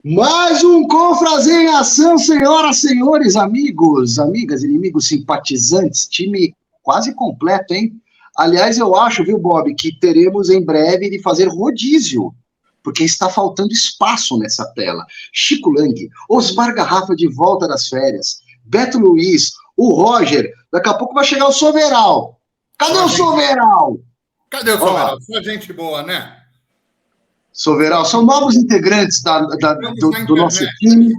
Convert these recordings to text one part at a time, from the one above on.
Mais um Confras em Ação, senhoras, senhores, amigos, amigas, inimigos, simpatizantes, time quase completo, hein? Aliás, eu acho, viu, Bob, que teremos em breve de fazer rodízio, porque está faltando espaço nessa tela. Chico Lang, Osmar Garrafa de volta das férias, Beto Luiz, o Roger, daqui a pouco vai chegar o Soveral. Cadê o Soveral? Cadê o Soveral? Só gente boa, né? Soveral, são novos integrantes do nosso time.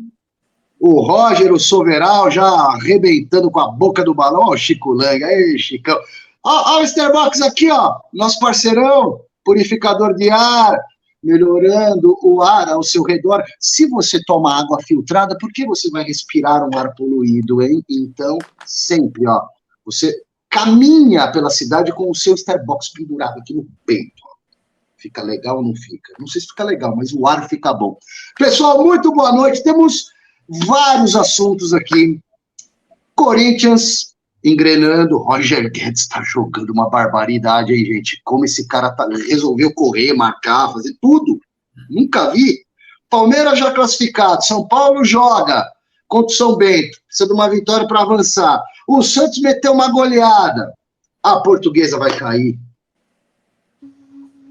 O Roger, o Soveral, já arrebentando com a boca do balão. Ó, o Chico Lang, aí, Chicão. Ó, o Starbucks aqui, ó, nosso parceirão, purificador de ar, melhorando o ar ao seu redor. Se você toma água filtrada, por que você vai respirar um ar poluído, hein? Então, sempre, ó, você caminha pela cidade com o seu Starbucks pendurado aqui no peito. Fica legal ou não fica? Não sei se fica legal, mas o ar fica bom. Pessoal, muito boa noite. Temos vários assuntos aqui. Corinthians engrenando. Roger Guedes está jogando uma barbaridade aí, gente. Como esse cara resolveu correr, marcar, fazer tudo. Nunca vi. Palmeiras já classificado. São Paulo joga contra o São Bento. Precisa de uma vitória para avançar. O Santos meteu uma goleada. A Portuguesa vai cair.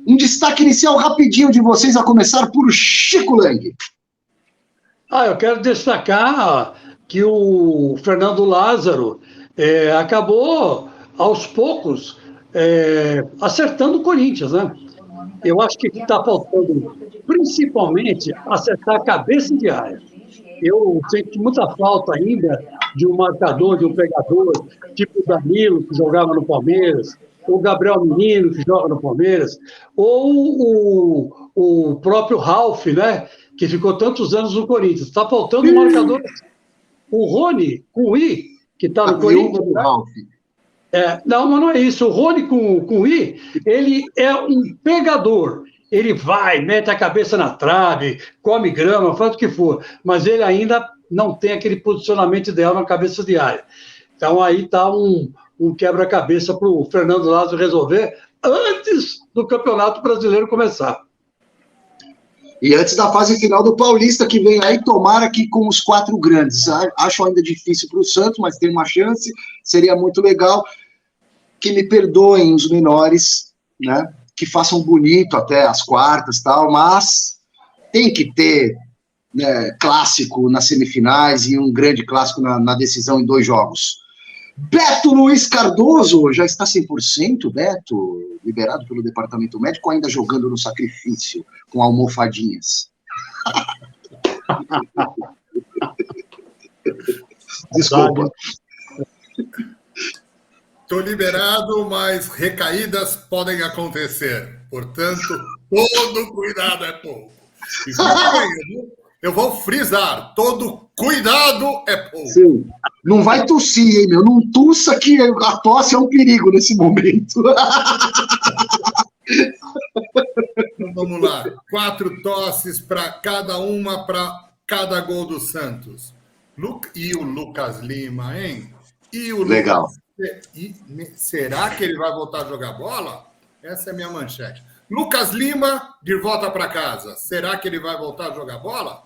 Um destaque inicial rapidinho de vocês, a começar por Chico Lang. Eu quero destacar que o Fernando Lázaro acabou, aos poucos, acertando o Corinthians, né? Eu acho que está faltando, principalmente, acertar a cabeça de área. Eu sinto muita falta ainda de um marcador, de um pegador, tipo o Danilo, que jogava no Palmeiras, o Gabriel Menino, que joga no Palmeiras, ou o próprio Ralf, né, que ficou tantos anos no Corinthians. Está faltando um marcador. O Rony, com o I, que está no Corinthians. Não, mas não é isso. O Rony, com o I, ele é um pegador. Ele vai, mete a cabeça na trave, come grama, faz o que for, mas ele ainda não tem aquele posicionamento ideal na cabeça de área. Então, aí está um quebra-cabeça para o Fernando Lázaro resolver antes do Campeonato Brasileiro começar. E antes da fase final do Paulista, que vem aí, tomara que com os 4 grandes. Acho ainda difícil para o Santos, mas tem uma chance, seria muito legal. Que me perdoem os menores, né? Que façam bonito até as quartas e tal, mas tem que ter, né, clássico nas semifinais e um grande clássico na decisão em 2 jogos. Beto Luiz Cardoso, já está 100%, Beto, liberado pelo departamento médico, ainda jogando no sacrifício, com almofadinhas. Desculpa. Estou liberado, mas recaídas podem acontecer. Portanto, todo cuidado é pouco. Eu vou frisar, todo cuidado é pouco. Sim. Não vai tossir, hein, meu? Não tussa que a tosse é um perigo nesse momento. Então, vamos lá. 4 tosses para cada uma, para cada gol do Santos. E o Lucas Lima, hein? Legal. Será que ele vai voltar a jogar bola? Essa é a minha manchete. Lucas Lima, de volta para casa. Será que ele vai voltar a jogar bola?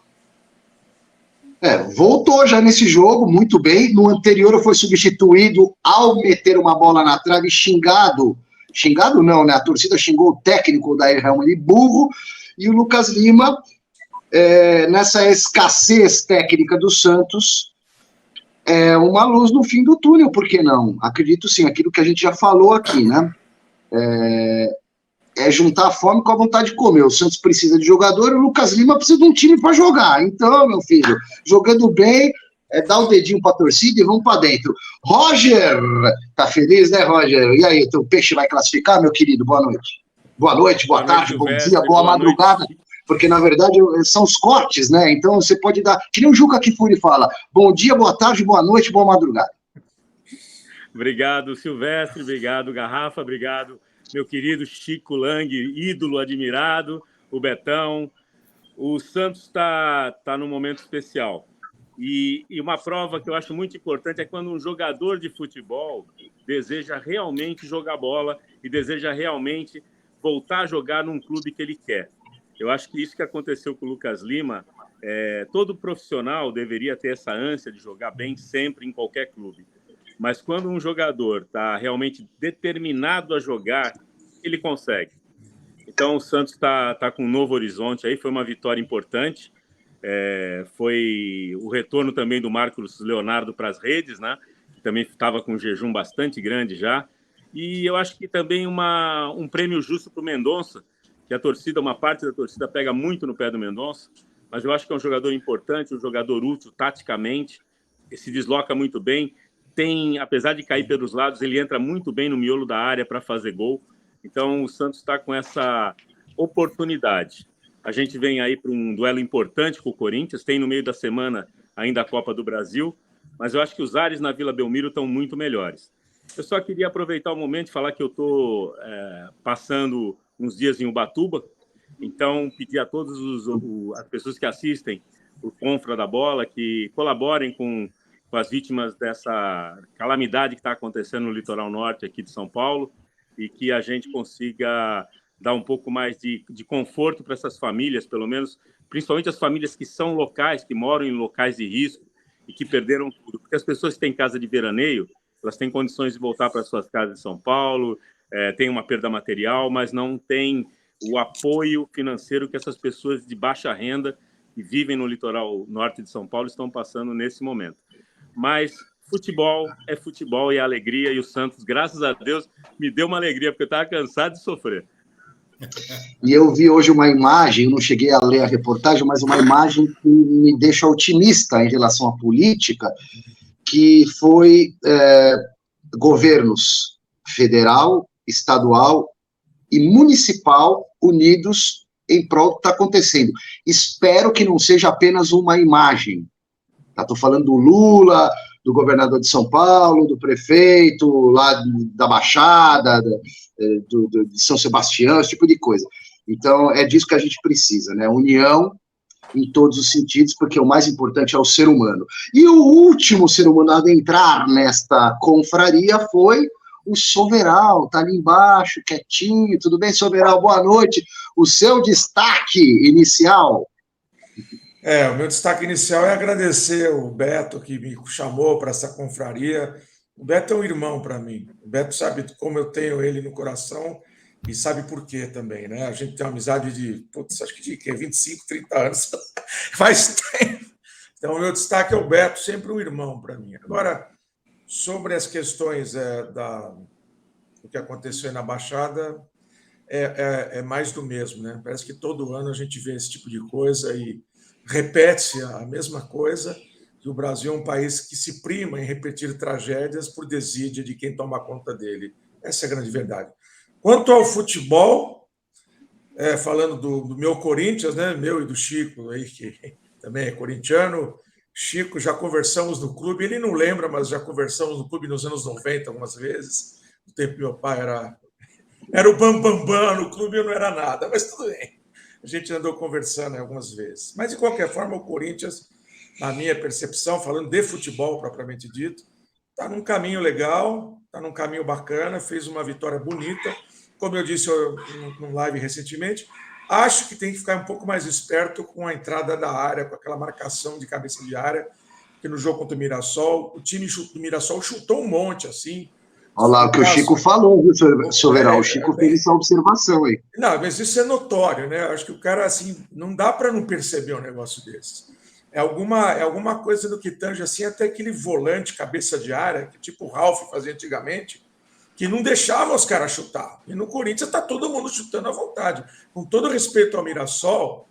Voltou já nesse jogo, muito bem. No anterior foi substituído ao meter uma bola na trave, xingado. Xingado não, né? A torcida xingou o técnico da Helma de burro. E o Lucas Lima, nessa escassez técnica do Santos, é uma luz no fim do túnel, por que não? Acredito sim, aquilo que a gente já falou aqui, né? É juntar a fome com a vontade de comer. O Santos precisa de jogador e o Lucas Lima precisa de um time para jogar. Então, meu filho, jogando bem, dá o dedinho para a torcida e vamos para dentro. Roger, tá feliz, né, Roger? E aí, teu peixe vai classificar, meu querido? Boa noite. Boa noite, boa tarde, bom dia, boa madrugada. Porque, na verdade, são os cortes, né? Então, você pode dar... Que nem o Juca Kfouri fala. Bom dia, boa tarde, boa noite, boa madrugada. Obrigado, Silvestre. Obrigado, Garrafa. Obrigado, meu querido Chico Lang, ídolo admirado, o Betão. O Santos está num momento especial. E uma prova que eu acho muito importante é quando um jogador de futebol deseja realmente jogar bola e deseja realmente voltar a jogar num clube que ele quer. Eu acho que isso que aconteceu com o Lucas Lima Todo profissional deveria ter essa ânsia de jogar bem sempre em qualquer clube. Mas quando um jogador está realmente determinado a jogar, ele consegue. Então, o Santos está com um novo horizonte aí, foi uma vitória importante. Foi o retorno também do Marcos Leonardo para as redes, né? Que também estava com um jejum bastante grande já. E eu acho que também um prêmio justo para o Mendonça, que uma parte da torcida pega muito no pé do Mendonça, mas eu acho que é um jogador importante, um jogador útil taticamente, que se desloca muito bem, apesar de cair pelos lados, ele entra muito bem no miolo da área para fazer gol. Então, o Santos está com essa oportunidade. A gente vem aí para um duelo importante com o Corinthians, tem no meio da semana ainda a Copa do Brasil, mas eu acho que os ares na Vila Belmiro estão muito melhores. Eu só queria aproveitar o momento e falar que eu estou passando uns dias em Ubatuba, então pedir a todas as pessoas que assistem o Confra da Bola que colaborem com as vítimas dessa calamidade que está acontecendo no litoral norte aqui de São Paulo e que a gente consiga dar um pouco mais de conforto para essas famílias, pelo menos, principalmente as famílias que são locais, que moram em locais de risco e que perderam tudo. Porque as pessoas que têm casa de veraneio, elas têm condições de voltar para suas casas de São Paulo, têm uma perda material, mas não têm o apoio financeiro que essas pessoas de baixa renda que vivem no litoral norte de São Paulo estão passando nesse momento. Mas futebol é futebol e é alegria, e o Santos, graças a Deus, me deu uma alegria, porque eu estava cansado de sofrer. E eu vi hoje uma imagem, eu não cheguei a ler a reportagem, mas uma imagem que me deixa otimista em relação à política, que foi governos federal, estadual e municipal unidos em prol do que está acontecendo. Espero que não seja apenas uma imagem. Estou falando do Lula, do governador de São Paulo, do prefeito lá da Baixada, de São Sebastião, esse tipo de coisa. Então, é disso que a gente precisa, né? União em todos os sentidos, porque o mais importante é o ser humano. E o último ser humano a entrar nesta confraria foi o Soveral, tá ali embaixo, quietinho. Tudo bem, Soveral? Boa noite. O seu destaque inicial? O meu destaque inicial é agradecer o Beto, que me chamou para essa confraria. O Beto é um irmão para mim. O Beto sabe como eu tenho ele no coração e sabe por quê também, né? A gente tem uma amizade de, acho que de 25, 30 anos, faz tempo. Então, o meu destaque é o Beto, sempre um irmão para mim. Agora, sobre as questões do que aconteceu na Baixada, é mais do mesmo, né? Parece que todo ano a gente vê esse tipo de coisa e repete-se a mesma coisa, que o Brasil é um país que se prima em repetir tragédias por desídia de quem toma conta dele. Essa é a grande verdade. Quanto ao futebol, falando do meu Corinthians, né, meu e do Chico, aí, que também é corintiano, Chico, já conversamos no clube, ele não lembra, mas já conversamos no clube nos anos 90 algumas vezes, no tempo que meu pai era o bambambam no clube, eu não era nada, mas tudo bem. A gente andou conversando algumas vezes. Mas, de qualquer forma, o Corinthians, na minha percepção, falando de futebol propriamente dito, está num caminho legal, está num caminho bacana, fez uma vitória bonita. Como eu disse num live recentemente, acho que tem que ficar um pouco mais esperto com a entrada da área, com aquela marcação de cabeça de área, que no jogo contra o Mirassol, o time do Mirassol chutou um monte, assim. Olha lá o que o Chico falou, viu, Soveral? O Chico fez essa observação aí. Não, mas isso é notório, né? Acho que o cara, assim, não dá para não perceber um negócio desse. É alguma coisa no que tange, assim, até aquele volante cabeça de área, que tipo o Ralf fazia antigamente, que não deixava os caras chutar. E no Corinthians está todo mundo chutando à vontade. Com todo respeito ao Mirassol,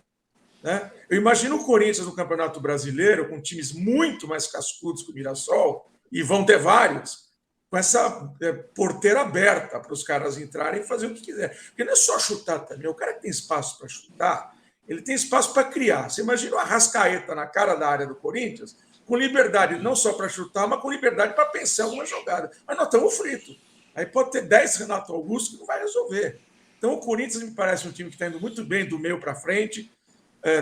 né? Eu imagino o Corinthians no Campeonato Brasileiro, com times muito mais cascudos que o Mirassol, e vão ter vários, com essa porteira aberta para os caras entrarem e fazer o que quiser. Porque não é só chutar também. O cara que tem espaço para chutar, ele tem espaço para criar. Você imagina o Arrascaeta na cara da área do Corinthians, com liberdade não só para chutar, mas com liberdade para pensar em alguma jogada. Mas nós estamos fritos. Aí pode ter 10 Renato Augusto que não vai resolver. Então o Corinthians me parece um time que está indo muito bem do meio para frente,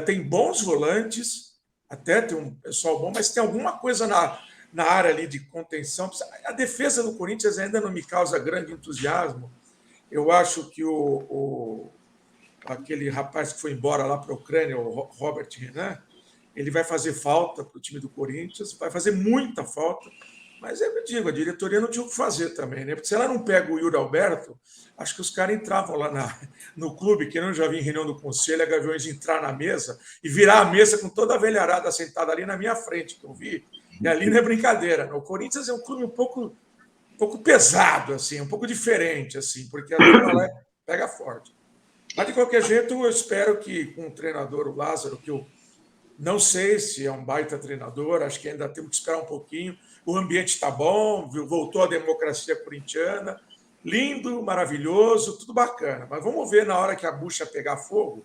tem bons volantes, até tem um pessoal bom, mas tem alguma coisa na área ali de contenção. A defesa do Corinthians ainda não me causa grande entusiasmo. Eu acho que aquele rapaz que foi embora lá para a Ucrânia, o Robert Renan, ele vai fazer falta para o time do Corinthians, vai fazer muita falta, mas eu digo, a diretoria não tinha o que fazer também, né? Porque se ela não pega o Yuri Alberto, acho que os caras entravam lá no clube, que eu já vi em reunião do conselho, a Gaviões entrar na mesa e virar a mesa com toda a velharada sentada ali na minha frente, que eu vi, e ali não é brincadeira. O Corinthians é um clube um pouco pesado, assim, um pouco diferente, assim, porque a turma lá pega forte. Mas, de qualquer jeito, eu espero que com o treinador, o Lázaro, que eu não sei se é um baita treinador, acho que ainda temos que esperar um pouquinho. O ambiente está bom, voltou a democracia corintiana, lindo, maravilhoso, tudo bacana. Mas vamos ver na hora que a bucha pegar fogo.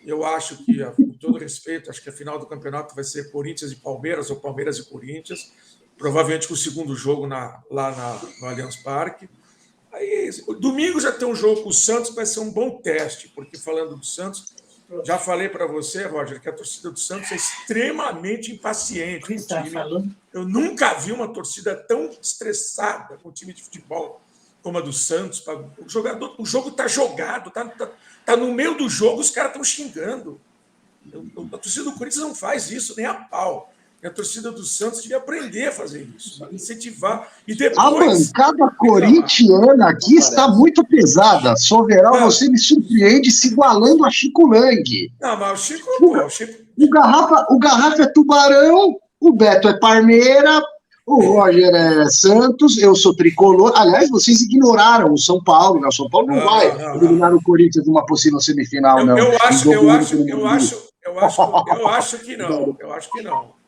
Eu acho que, com todo respeito, acho que a final do campeonato vai ser Corinthians e Palmeiras, ou Palmeiras e Corinthians, provavelmente com o segundo jogo lá no Allianz Parque. Aí, domingo já tem um jogo com o Santos, vai ser um bom teste, porque falando do Santos, já falei para você, Roger, que a torcida do Santos é extremamente impaciente com o time. Eu nunca vi uma torcida tão estressada com o time de futebol como a do Santos. O jogo está jogado, tá no meio do jogo, os caras estão xingando. A torcida do Corinthians não faz isso, nem a pau. E a torcida do Santos devia aprender a fazer isso, incentivar. E depois, a bancada corintiana aqui está muito pesada. Soveral, você me surpreende se igualando a Chico Lang. Não, mas o Chico... O Garrafa é Tubarão, o Beto é Parmeira, o Roger é Santos, eu sou tricolor. Aliás, vocês ignoraram o São Paulo, né? O São Paulo não vai eliminar o Corinthians numa possível semifinal, não. Eu acho que não. Eu acho que não.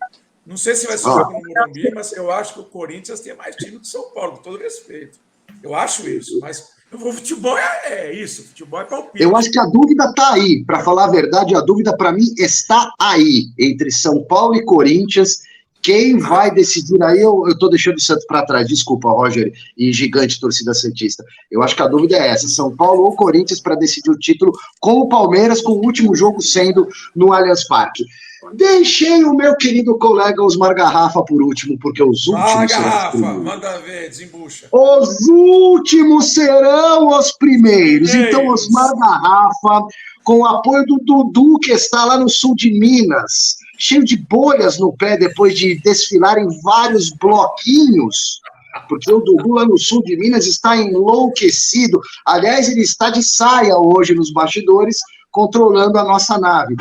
Não sei se vai ser jogo no Morumbi, mas eu acho que o Corinthians tem mais time que o São Paulo, com todo respeito. Eu acho isso, mas o futebol é isso, o futebol é palpite. Eu acho que a dúvida está aí. Para falar a verdade, a dúvida para mim está aí, entre São Paulo e Corinthians. Quem vai decidir aí, eu estou deixando o Santos para trás. Desculpa, Roger e gigante torcida santista. Eu acho que a dúvida é essa, São Paulo ou Corinthians para decidir o título com o Palmeiras, com o último jogo sendo no Allianz Parque. Deixei o meu querido colega Osmar Garrafa por último, porque os últimos Garrafa, manda ver, desembucha. Os últimos serão os primeiros. Então, Osmar Garrafa, com o apoio do Dudu, que está lá no sul de Minas, cheio de bolhas no pé depois de desfilar em vários bloquinhos, porque o Dudu lá no sul de Minas está enlouquecido. Aliás, ele está de saia hoje nos bastidores, controlando a nossa nave.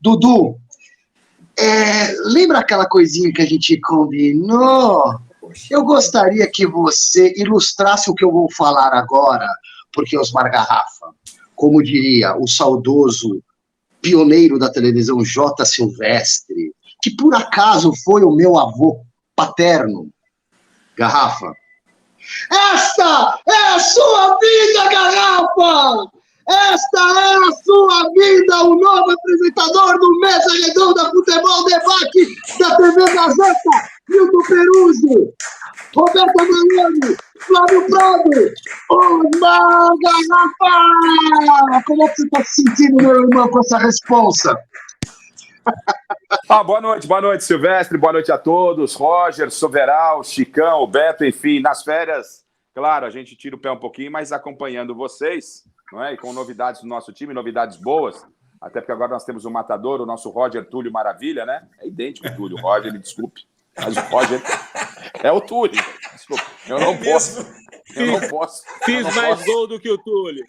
Dudu, lembra aquela coisinha que a gente combinou? Eu gostaria que você ilustrasse o que eu vou falar agora, porque Osmar Garrafa, como diria o saudoso pioneiro da televisão J. Silvestre, que por acaso foi o meu avô paterno, Garrafa. Esta é a sua vida, Garrafa! Esta é a sua vida, o novo apresentador do Mesa Redonda Futebol Debate da TV Gazeta, Milton Peruzzi, Roberto Malani, Flávio Prado, Osmar Garrafa! Como é que você está se sentindo, meu irmão, com essa responsa? Boa noite, Silvestre, boa noite a todos, Roger, Soveral, Chicão, Beto, enfim, nas férias, claro, a gente tira o pé um pouquinho, mas acompanhando vocês, não é? E com novidades do nosso time, novidades boas, até porque agora nós temos o matador, o nosso Roger Túlio Maravilha, né? É idêntico o Túlio, Roger, me desculpe, mas o Roger é o Túlio, desculpa, eu não posso. Fiz mais gol do que o Túlio.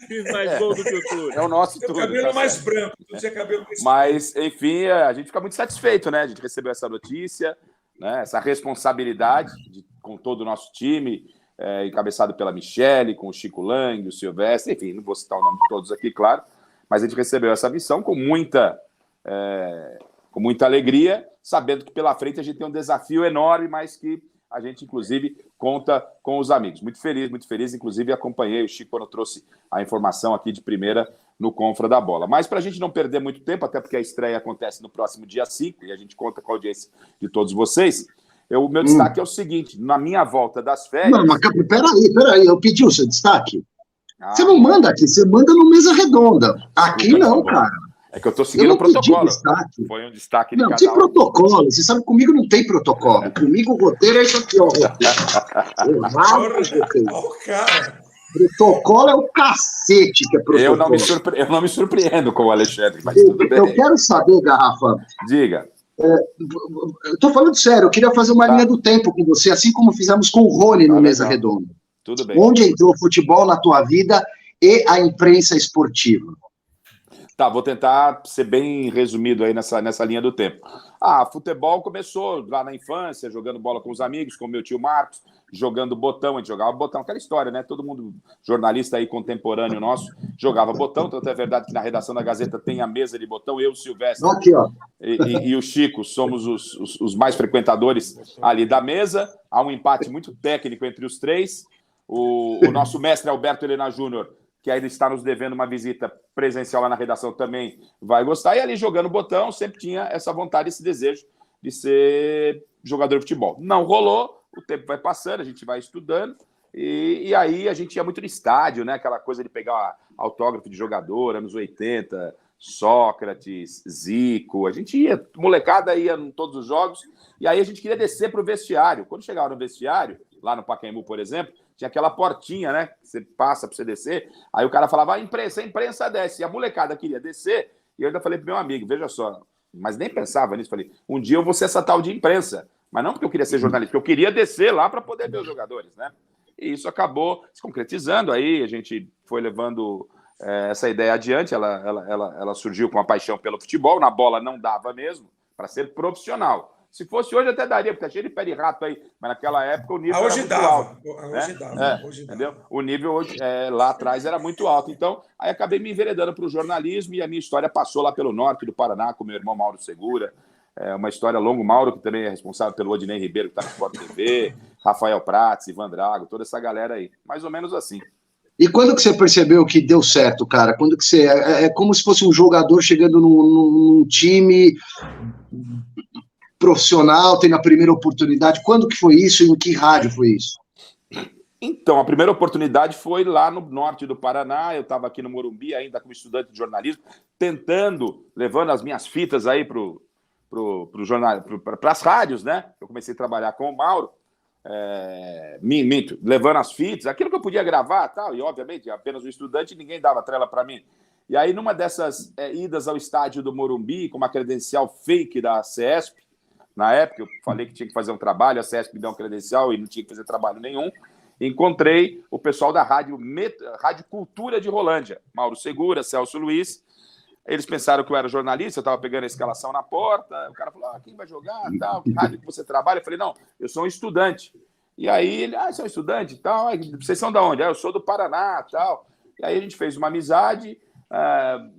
É o nosso Túlio. Cabelo mais branco, tu tinha cabelo mais Mas, enfim, a gente fica muito satisfeito, né? A gente recebeu essa notícia, né? Essa responsabilidade com todo o nosso time, encabeçado pela Michele, com o Chico Lang, o Silvestre, enfim, não vou citar o nome de todos aqui, claro, mas a gente recebeu essa missão com muita alegria, sabendo que pela frente a gente tem um desafio enorme, mas que a gente, inclusive, conta com os amigos. Muito feliz, inclusive acompanhei o Chico quando trouxe a informação aqui de primeira no Confra da Bola. Mas para a gente não perder muito tempo, até porque a estreia acontece no próximo dia 5, e a gente conta com a audiência de todos vocês, o meu destaque é o seguinte, na minha volta das férias... Não, mas peraí, eu pedi o seu destaque. Você não manda aqui, você manda no Mesa Redonda. Aqui não, cara. É que eu estou seguindo o protocolo. Foi um destaque de cada um. Não, que protocolo? Você sabe, comigo não tem protocolo. Comigo o roteiro é isso aqui, ó. Cara. Protocolo é o cacete que é protocolo. Eu não me surpreendo com o Alexandre, mas tudo bem. Eu quero saber, Garrafa. Diga. Eu estou falando sério, eu queria fazer uma linha do tempo com você, assim como fizemos com o Rony no Mesa Redonda. Tudo bem. Onde entrou o futebol na tua vida e a imprensa esportiva? Tá, vou tentar ser bem resumido aí nessa linha do tempo. Futebol começou lá na infância, jogando bola com os amigos, com meu tio Marcos, jogando botão, a gente jogava botão, aquela história, né? Todo mundo, jornalista aí contemporâneo nosso, jogava botão, tanto é verdade que na redação da Gazeta tem a mesa de botão, eu, o Silvestre Aqui, ó. e o Chico somos os mais frequentadores ali da mesa. Há um empate muito técnico entre os três. O nosso mestre Alberto Helena Júnior, que ainda está nos devendo uma visita presencial lá na redação, também vai gostar. E ali jogando botão, sempre tinha essa vontade, esse desejo de ser jogador de futebol. Não rolou, o tempo vai passando, a gente vai estudando, e aí a gente ia muito no estádio, né? Aquela coisa de pegar autógrafo de jogador, anos 80, Sócrates, Zico, a gente ia, molecada ia em todos os jogos, e aí a gente queria descer para o vestiário. Quando chegava no vestiário, lá no Pacaembu, por exemplo, tinha aquela portinha, né? Que você passa para você descer. Aí o cara falava, a imprensa desce. E a molecada queria descer. E eu ainda falei pro meu amigo, veja só, mas nem pensava nisso. Falei, um dia eu vou ser essa tal de imprensa. Mas não porque eu queria ser jornalista, porque eu queria descer lá para poder ver os jogadores, né? E isso acabou se concretizando. Aí a gente foi levando essa ideia adiante. Ela surgiu com a paixão pelo futebol. Na bola não dava mesmo, para ser profissional. Se fosse hoje, até daria, porque tá cheio de pé de rato aí. Mas naquela época o nível era muito alto. Hoje dava. Entendeu? O nível hoje, lá atrás era muito alto. Então, aí acabei me enveredando para o jornalismo e a minha história passou lá pelo norte do Paraná com meu irmão Mauro Segura. Uma história longa. O Mauro, que também é responsável pelo Odinei Ribeiro, que está no Sport TV, Rafael Prats, Ivan Drago, toda essa galera aí. Mais ou menos assim. E quando que você percebeu que deu certo, cara? Quando que você... É como se fosse um jogador chegando num time profissional, tendo a primeira oportunidade. Quando que foi isso e em que rádio foi isso? Então, a primeira oportunidade foi lá no norte do Paraná. Eu estava aqui no Morumbi, ainda como estudante de jornalismo, levando as minhas fitas aí para as rádios, né? Eu comecei a trabalhar com o Mauro, levando as fitas, aquilo que eu podia gravar, tal, e obviamente apenas um estudante, ninguém dava trela para mim. E aí, numa dessas idas ao estádio do Morumbi, com uma credencial fake da CESP, na época eu falei que tinha que fazer um trabalho, a CESP me deu uma credencial e não tinha que fazer trabalho nenhum, encontrei o pessoal da Rádio Cultura de Rolândia, Mauro Segura, Celso Luiz. Eles pensaram que eu era jornalista, eu estava pegando a escalação na porta, o cara falou, quem vai jogar, tal, que rádio que você trabalha? Eu falei, não, eu sou um estudante. E aí ele, você é um estudante e tal, vocês são de onde? Eu sou do Paraná e tal. E aí a gente fez uma amizade,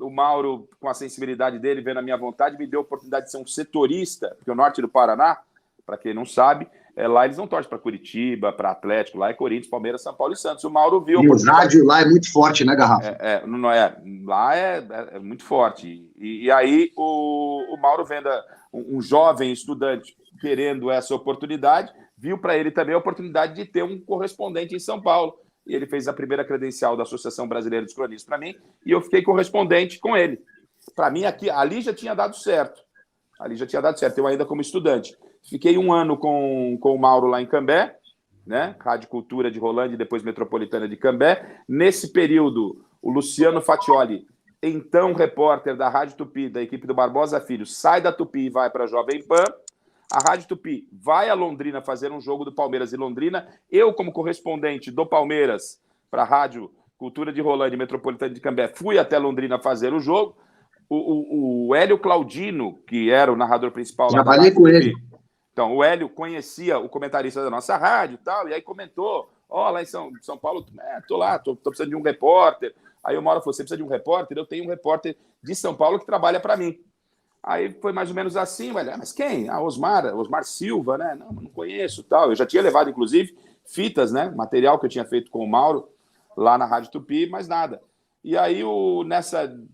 o Mauro, com a sensibilidade dele, vendo a minha vontade, me deu a oportunidade de ser um setorista, porque o norte do Paraná, para quem não sabe, lá eles não torcem para Curitiba, para Atlético, lá é Corinthians, Palmeiras, São Paulo e Santos. O Mauro viu... E o rádio lá é muito forte, né, Garrafa? Lá é muito forte. E aí o Mauro, vendo um jovem estudante querendo essa oportunidade, viu para ele também a oportunidade de ter um correspondente em São Paulo. E ele fez a primeira credencial da Associação Brasileira dos Cronistas para mim, e eu fiquei correspondente com ele. Para mim, ali já tinha dado certo. Eu ainda como estudante. Fiquei um ano com o Mauro lá em Cambé, né? Rádio Cultura de Rolândia e depois Metropolitana de Cambé. Nesse período, o Luciano Fatioli, então repórter da Rádio Tupi, da equipe do Barbosa Filho, sai da Tupi e vai para a Jovem Pan. A Rádio Tupi vai a Londrina fazer um jogo do Palmeiras e Londrina. Eu, como correspondente do Palmeiras para a Rádio Cultura de Rolândia e Metropolitana de Cambé, fui até Londrina fazer o jogo. O Hélio Claudino, que era o narrador principal lá da Rádio com Tupi. ele. Então, o Hélio conhecia o comentarista da nossa rádio e tal, e aí comentou, lá em São Paulo, tô precisando de um repórter. Aí uma hora falou, você precisa de um repórter? Eu tenho um repórter de São Paulo que trabalha para mim. Aí foi mais ou menos assim, mas quem? Osmar Silva, né? Não conheço, tal. Eu já tinha levado, inclusive, fitas, né? Material que eu tinha feito com o Mauro lá na Rádio Tupi, mas nada. E aí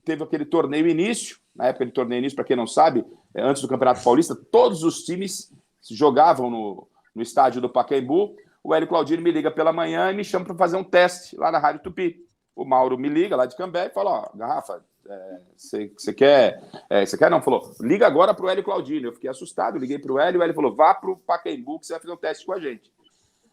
teve aquele torneio início, na época de torneio início, para quem não sabe, antes do Campeonato Paulista, todos os times jogavam no estádio do Pacaembu. O Hélio Claudino me liga pela manhã e me chama para fazer um teste lá na Rádio Tupi. O Mauro me liga lá de Cambé e fala, Garrafa, você quer... Você quer? Não, falou, liga agora para o Hélio Claudino. Eu fiquei assustado, liguei para o Hélio falou, vá para o Pacaembu que você vai fazer um teste com a gente.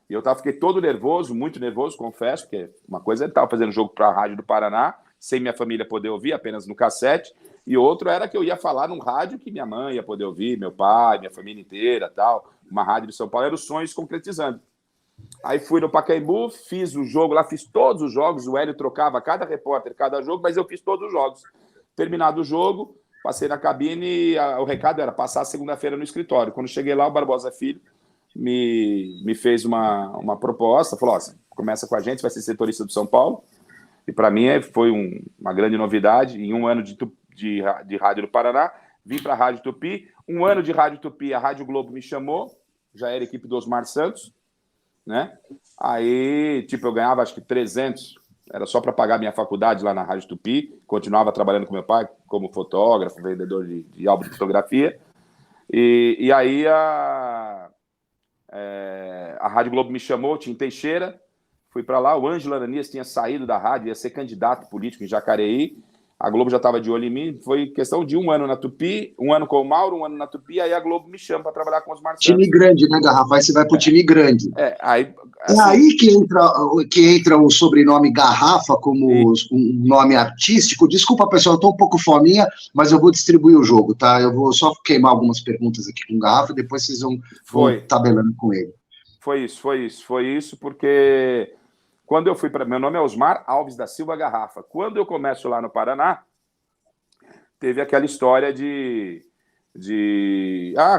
E eu fiquei todo nervoso, muito nervoso, confesso, porque uma coisa é estar fazendo jogo para a Rádio do Paraná, sem minha família poder ouvir, apenas no cassete. E outro era que eu ia falar num rádio que minha mãe ia poder ouvir, meu pai, minha família inteira, tal. Uma rádio de São Paulo, era o sonho se concretizando. Aí fui no Pacaembu, fiz o jogo lá, fiz todos os jogos, o Hélio trocava cada repórter, cada jogo, mas eu fiz todos os jogos. Terminado o jogo, passei na cabine e o recado era passar segunda-feira no escritório. Quando cheguei lá, o Barbosa Filho me fez uma proposta, falou, você começa com a gente, vai ser setorista do São Paulo. E para mim foi uma grande novidade. Em um ano de rádio do Paraná, vim para a Rádio Tupi. Um ano de Rádio Tupi, a Rádio Globo me chamou, já era equipe do Osmar Santos, né? Aí, eu ganhava acho que 300, era só para pagar minha faculdade lá na Rádio Tupi, continuava trabalhando com meu pai como fotógrafo, vendedor de álbum de fotografia. E aí a Rádio Globo me chamou, Tim Teixeira, fui para lá, o Ângelo Ananias tinha saído da rádio, ia ser candidato político em Jacareí, a Globo já estava de olho em mim, foi questão de um ano na Tupi, um ano com o Mauro, um ano na Tupi, aí a Globo me chama para trabalhar com os Osmar Santos. Time grande, né, Garrafa? Aí você vai pro time grande. Aí, assim, é aí que entra o sobrenome Garrafa como um nome artístico. Desculpa, pessoal, eu tô um pouco fominha, mas eu vou distribuir o jogo, tá? Eu vou só queimar algumas perguntas aqui com Garrafa, depois vocês vão tabelando com ele. Foi isso, porque quando eu fui para... Meu nome é Osmar Alves da Silva Garrafa. Quando eu começo lá no Paraná, teve aquela história de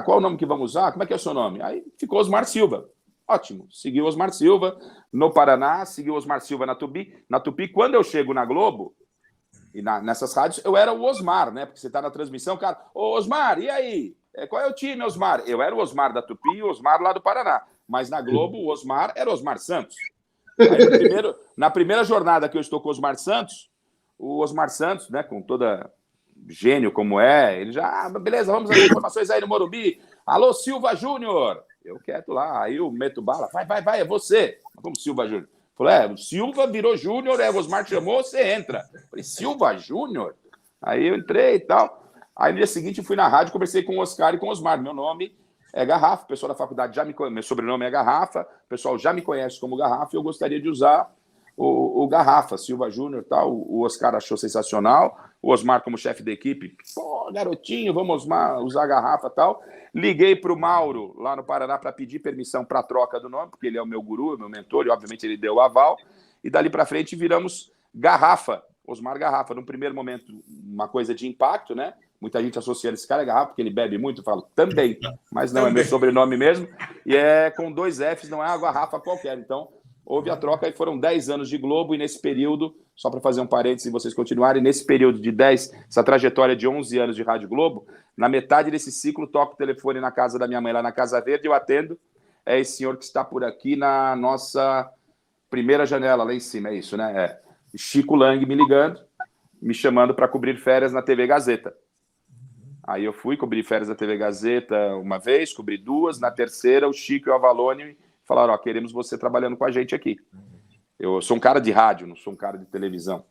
qual o nome que vamos usar? Como é que é o seu nome? Aí ficou Osmar Silva. Ótimo. Seguiu Osmar Silva no Paraná, seguiu Osmar Silva na Tupi. Quando eu chego na Globo, e nessas rádios, eu era o Osmar, né? Porque você está na transmissão, cara. Ô, Osmar, e aí? Qual é o time, Osmar? Eu era o Osmar da Tupi e o Osmar lá do Paraná. Mas na Globo, o Osmar era o Osmar Santos. Aí, na primeira jornada que eu estou com o Osmar Santos, né, com toda gênio como ele já, beleza, vamos às informações aí no Morumbi. Alô, Silva Júnior. Eu quieto lá, aí eu meto bala, vai, é você. Como Silva Júnior? Falei, o Silva virou Júnior, o Osmar chamou, você entra. Falei, Silva Júnior? Aí eu entrei e tal. Aí no dia seguinte eu fui na rádio, conversei com o Oscar e com o Osmar. Meu nome é Garrafa, o pessoal da faculdade já me conhece, meu sobrenome é Garrafa, o pessoal já me conhece como Garrafa e eu gostaria de usar o Garrafa, Silva Júnior e tal. O Oscar achou sensacional, o Osmar como chefe da equipe, pô, garotinho, vamos usar a Garrafa e tal. Liguei para o Mauro, lá no Paraná, para pedir permissão para a troca do nome, porque ele é o meu guru, meu mentor, e obviamente ele deu o aval, e dali para frente viramos Garrafa, Osmar Garrafa. No primeiro momento, uma coisa de impacto, né? Muita gente associando esse cara a Garrafa, porque ele bebe muito, eu falo, também, mas não, é meu sobrenome mesmo, e é com 2 Fs, não é uma garrafa qualquer. Então, houve a troca e foram 10 anos de Globo, e nesse período, só para fazer um parênteses e vocês continuarem, nesse período de 10, essa trajetória de 11 anos de Rádio Globo, na metade desse ciclo, toco o telefone na casa da minha mãe, lá na Casa Verde, eu atendo, é esse senhor que está por aqui na nossa primeira janela, lá em cima, é isso, né? É Chico Lang me ligando, me chamando para cobrir férias na TV Gazeta. Aí eu fui cobrir férias da TV Gazeta uma vez, cobri 2, na terceira o Chico e o Avalone falaram, queremos você trabalhando com a gente aqui. Eu sou um cara de rádio, não sou um cara de televisão.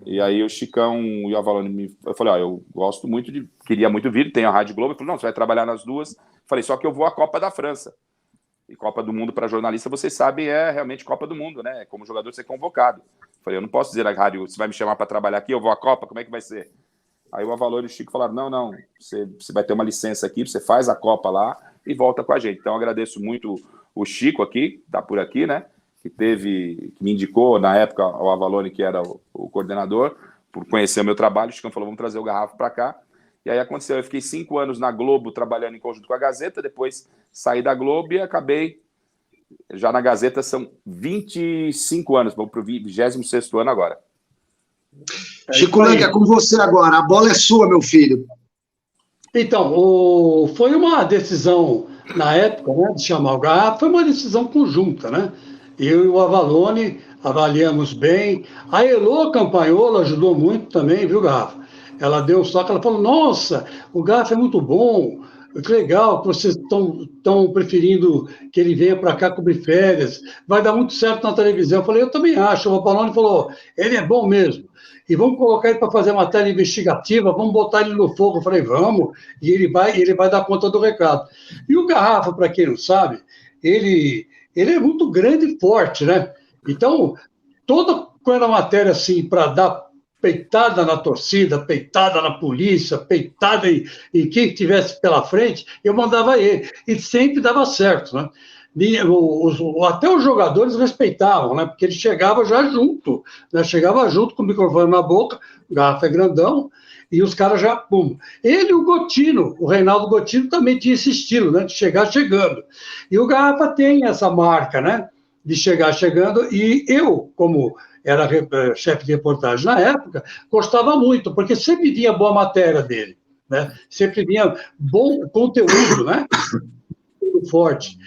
E aí o Chicão e o Avalone, eu falei, eu gosto muito queria muito vir, tem a Rádio Globo. Ele falou, não, você vai trabalhar nas 2. Falei, só que eu vou à Copa da França. E Copa do Mundo para jornalista, vocês sabem, é realmente Copa do Mundo, né? Como jogador ser convocado. Falei, eu não posso dizer à rádio, você vai me chamar para trabalhar aqui, eu vou à Copa, como é que vai ser? Aí o Avalone e o Chico falaram, não, você vai ter uma licença aqui, você faz a Copa lá e volta com a gente. Então, eu agradeço muito o Chico aqui, tá por aqui, né, que me indicou, na época, o Avalone, que era o coordenador, por conhecer o meu trabalho. O Chico falou, vamos trazer o Garrafa para cá. E aí aconteceu, eu fiquei 5 anos na Globo, trabalhando em conjunto com a Gazeta, depois saí da Globo e acabei, já na Gazeta são 25 anos, vamos para o 26º ano agora. Chico Lang, é com você agora. A bola é sua, meu filho. Então, foi uma decisão, na época, né, de chamar o Garrafa, foi uma decisão conjunta, né? Eu e o Avalone avaliamos bem. A Elô Campagnolo ajudou muito também, viu, Garrafa? Ela deu um toque, ela falou, nossa, o Garrafa é muito bom, que legal que vocês estão preferindo que ele venha para cá cobrir férias, vai dar muito certo na televisão. Eu falei, eu também acho. O Avalone falou, ele é bom mesmo. E vamos colocar ele para fazer matéria investigativa, vamos botar ele no fogo. Eu falei, vamos, e ele vai dar conta do recado. E o Garrafa, para quem não sabe, ele é muito grande e forte, né? Então, toda matéria assim, para dar peitada na torcida, peitada na polícia, peitada em quem estivesse pela frente, eu mandava ele. E sempre dava certo, né? Até os jogadores respeitavam, né? Porque ele chegava já junto, né? Chegava junto com o microfone na boca, o Garrafa é grandão, e os caras já, pum. Ele e o Gotino, o Reinaldo Gotino também tinha esse estilo, né? De chegar chegando. E o Garrafa tem essa marca, né? De chegar chegando, e eu, como era chefe de reportagem na época, gostava muito, porque sempre vinha boa matéria dele, né? Sempre vinha bom conteúdo, né? Muito forte.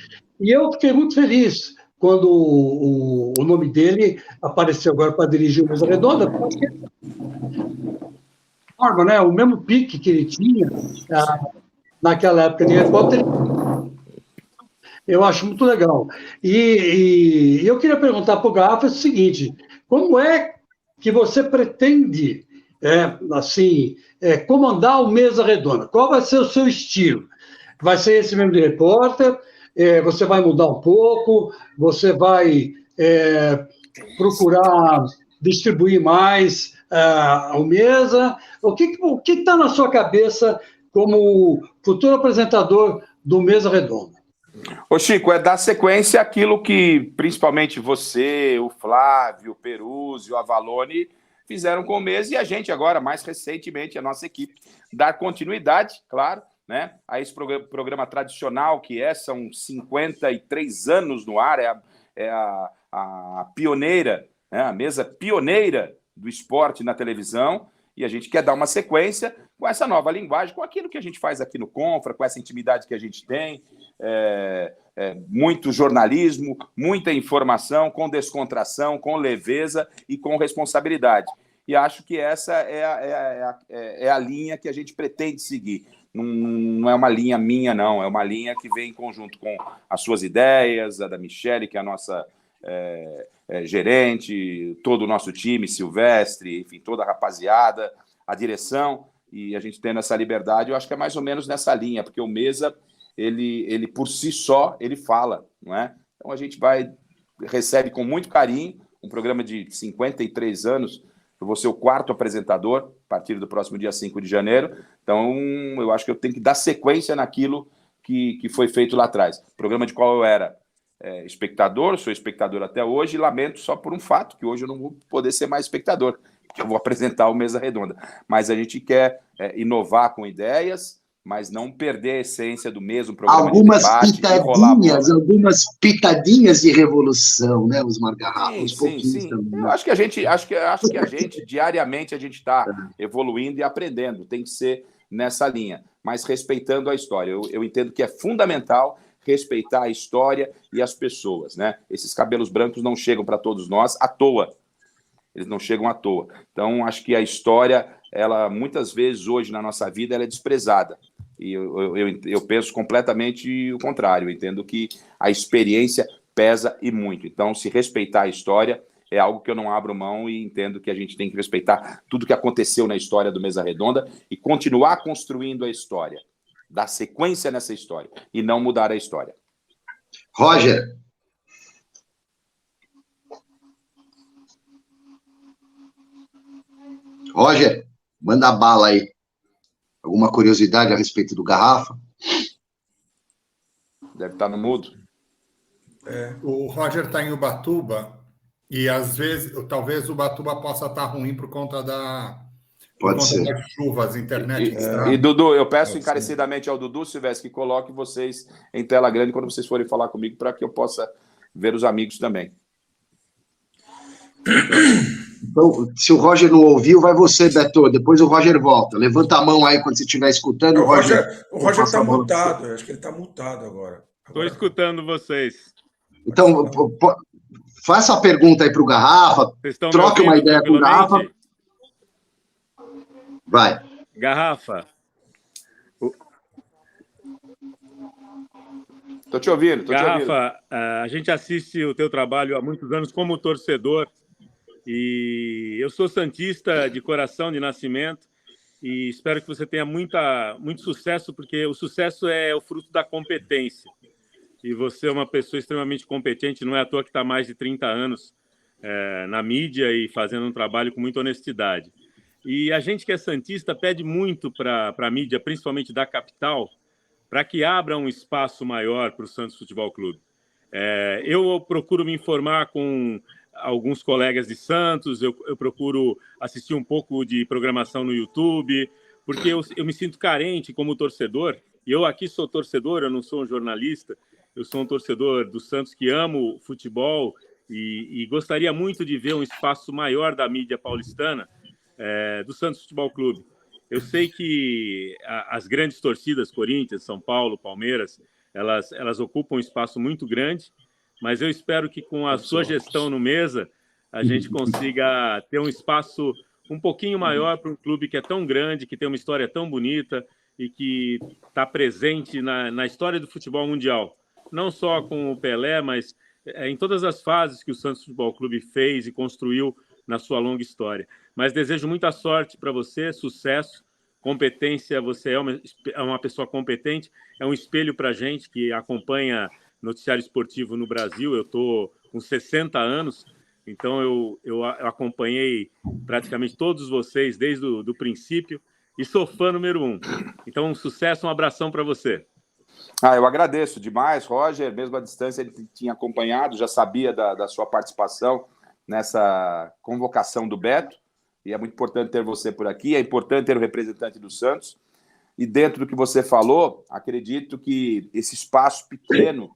E eu fiquei muito feliz quando o nome dele apareceu agora para dirigir o Mesa Redonda, porque forma, né? O mesmo pique que ele tinha naquela época de repórter, eu acho muito legal. E eu queria perguntar para o Garrafa o seguinte: como é que você pretende, comandar o Mesa Redonda? Qual vai ser o seu estilo? Vai ser esse mesmo de repórter? Você vai mudar um pouco? Você vai procurar distribuir mais o Mesa? O que está na sua cabeça como futuro apresentador do Mesa Redonda? Ô, Chico, é dar sequência àquilo que principalmente você, o Flávio, o Peruzzi, o Avalone fizeram com o Mesa e a gente agora, mais recentemente, a nossa equipe. Dar continuidade, claro, né, a esse programa tradicional que são 53 anos no ar, é a pioneira, né, a mesa pioneira do esporte na televisão, e a gente quer dar uma sequência com essa nova linguagem, com aquilo que a gente faz aqui no Confra, com essa intimidade que a gente tem, muito jornalismo, muita informação, com descontração, com leveza e com responsabilidade. E acho que essa é a linha que a gente pretende seguir. Não é uma linha minha, não. É uma linha que vem em conjunto com as suas ideias, a da Michele, que é a nossa gerente, todo o nosso time, Silvestre, enfim, toda a rapaziada, a direção, e a gente tendo essa liberdade, eu acho que é mais ou menos nessa linha, porque o Mesa, ele por si só, ele fala, não é? Então a gente recebe com muito carinho um programa de 53 anos. Eu vou ser o 4º apresentador, a partir do próximo dia 5 de janeiro. Então, eu acho que eu tenho que dar sequência naquilo que foi feito lá atrás. Programa de qual eu era espectador, sou espectador até hoje, e lamento só por um fato, que hoje eu não vou poder ser mais espectador, porque eu vou apresentar o Mesa Redonda. Mas a gente quer inovar com ideias, mas não perder a essência do mesmo programa algumas de debate. Algumas pitadinhas de revolução, né, Osmar Garrafa? Uns pouquinhos também. Eu acho que a gente diariamente a gente está evoluindo e aprendendo. Tem que ser nessa linha, mas respeitando a história. Eu entendo que é fundamental respeitar a história e as pessoas, né? Esses cabelos brancos não chegam para todos nós à toa. Eles não chegam à toa. Então, acho que a história, ela muitas vezes hoje na nossa vida, ela é desprezada. E eu penso completamente o contrário. Eu entendo que a experiência pesa e muito. Então, se respeitar a história é algo que eu não abro mão e entendo que a gente tem que respeitar tudo que aconteceu na história do Mesa Redonda e continuar construindo a história, dar sequência nessa história e não mudar a história. Roger. Roger, manda bala aí. Alguma curiosidade a respeito do Garrafa? Deve estar no mudo. O Roger está em Ubatuba e, às vezes, talvez Ubatuba possa estar ruim por conta das chuvas, internet. E Dudu, eu peço encarecidamente ao Dudu, Silvestre, que coloque vocês em tela grande quando vocês forem falar comigo, para que eu possa ver os amigos também. Então, se o Roger não ouviu, vai você, Beto. Depois o Roger volta. Levanta a mão aí quando você estiver escutando. O Roger está mutado. Acho que ele está mutado agora. Estou escutando vocês. Então, faça a pergunta aí para o Garrafa. Troque uma ideia com o Garrafa. Vai. Garrafa. Estou te ouvindo. Garrafa, a gente assiste o teu trabalho há muitos anos como torcedor. E eu sou santista de coração, de nascimento, e espero que você tenha muito sucesso, porque o sucesso é o fruto da competência. E você é uma pessoa extremamente competente, não é à toa que está há mais de 30 anos na mídia e fazendo um trabalho com muita honestidade. E a gente que é santista pede muito para a mídia, principalmente da capital, para que abra um espaço maior para o Santos Futebol Clube. Eu procuro me informar com alguns colegas de Santos, eu procuro assistir um pouco de programação no YouTube, porque eu me sinto carente como torcedor, e eu aqui sou torcedor, eu não sou um jornalista, eu sou um torcedor do Santos que amo futebol e gostaria muito de ver um espaço maior da mídia paulistana, do Santos Futebol Clube. Eu sei que as grandes torcidas, Corinthians, São Paulo, Palmeiras, elas ocupam um espaço muito grande, mas eu espero que com a sua gestão no Mesa, a gente consiga ter um espaço um pouquinho maior para um clube que é tão grande, que tem uma história tão bonita e que está presente na história do futebol mundial. Não só com o Pelé, mas em todas as fases que o Santos Futebol Clube fez e construiu na sua longa história. Mas desejo muita sorte para você, sucesso, competência. Você é uma pessoa competente, é um espelho para a gente que acompanha noticiário esportivo no Brasil. Eu estou com 60 anos, então eu acompanhei praticamente todos vocês desde o princípio e sou fã número 1. Então, um sucesso, um abração para você. Eu agradeço demais, Roger. Mesmo à distância, ele tinha acompanhado, já sabia da sua participação nessa convocação do Beto, e é muito importante ter você por aqui, é importante ter o representante do Santos, e dentro do que você falou, acredito que esse espaço pequeno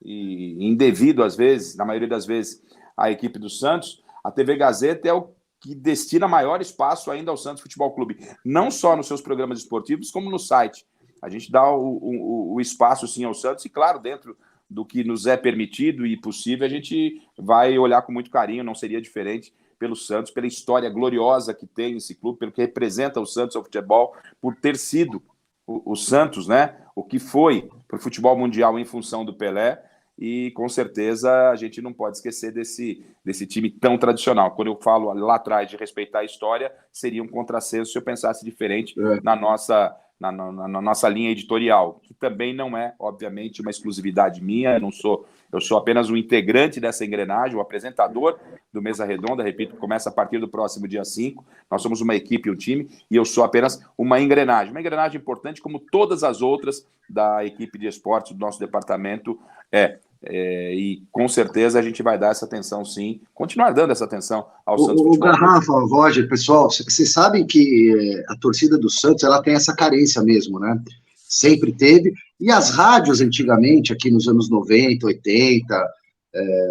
e indevido, às vezes, na maioria das vezes, à equipe do Santos, a TV Gazeta é o que destina maior espaço ainda ao Santos Futebol Clube, não só nos seus programas esportivos, como no site. A gente dá o espaço, sim, ao Santos, e, claro, dentro do que nos é permitido e possível, a gente vai olhar com muito carinho, não seria diferente, pelo Santos, pela história gloriosa que tem esse clube, pelo que representa o Santos ao futebol, por ter sido o Santos, né, o que foi para o futebol mundial em função do Pelé, e com certeza a gente não pode esquecer desse time tão tradicional. Quando eu falo lá atrás de respeitar a história, seria um contrassenso se eu pensasse diferente na nossa linha editorial, que também não é, obviamente, uma exclusividade minha. Eu sou apenas um integrante dessa engrenagem, o apresentador do Mesa Redonda, repito, começa a partir do próximo dia 5. Nós somos uma equipe, um time, e eu sou apenas uma engrenagem importante, como todas as outras da equipe de esportes do nosso departamento e com certeza a gente vai dar essa atenção, sim, continuar dando essa atenção ao Santos Futebol. Garrafa, Roger, pessoal, vocês sabem que a torcida do Santos, ela tem essa carência mesmo, né? Sempre teve, e as rádios antigamente, aqui nos anos 90, 80,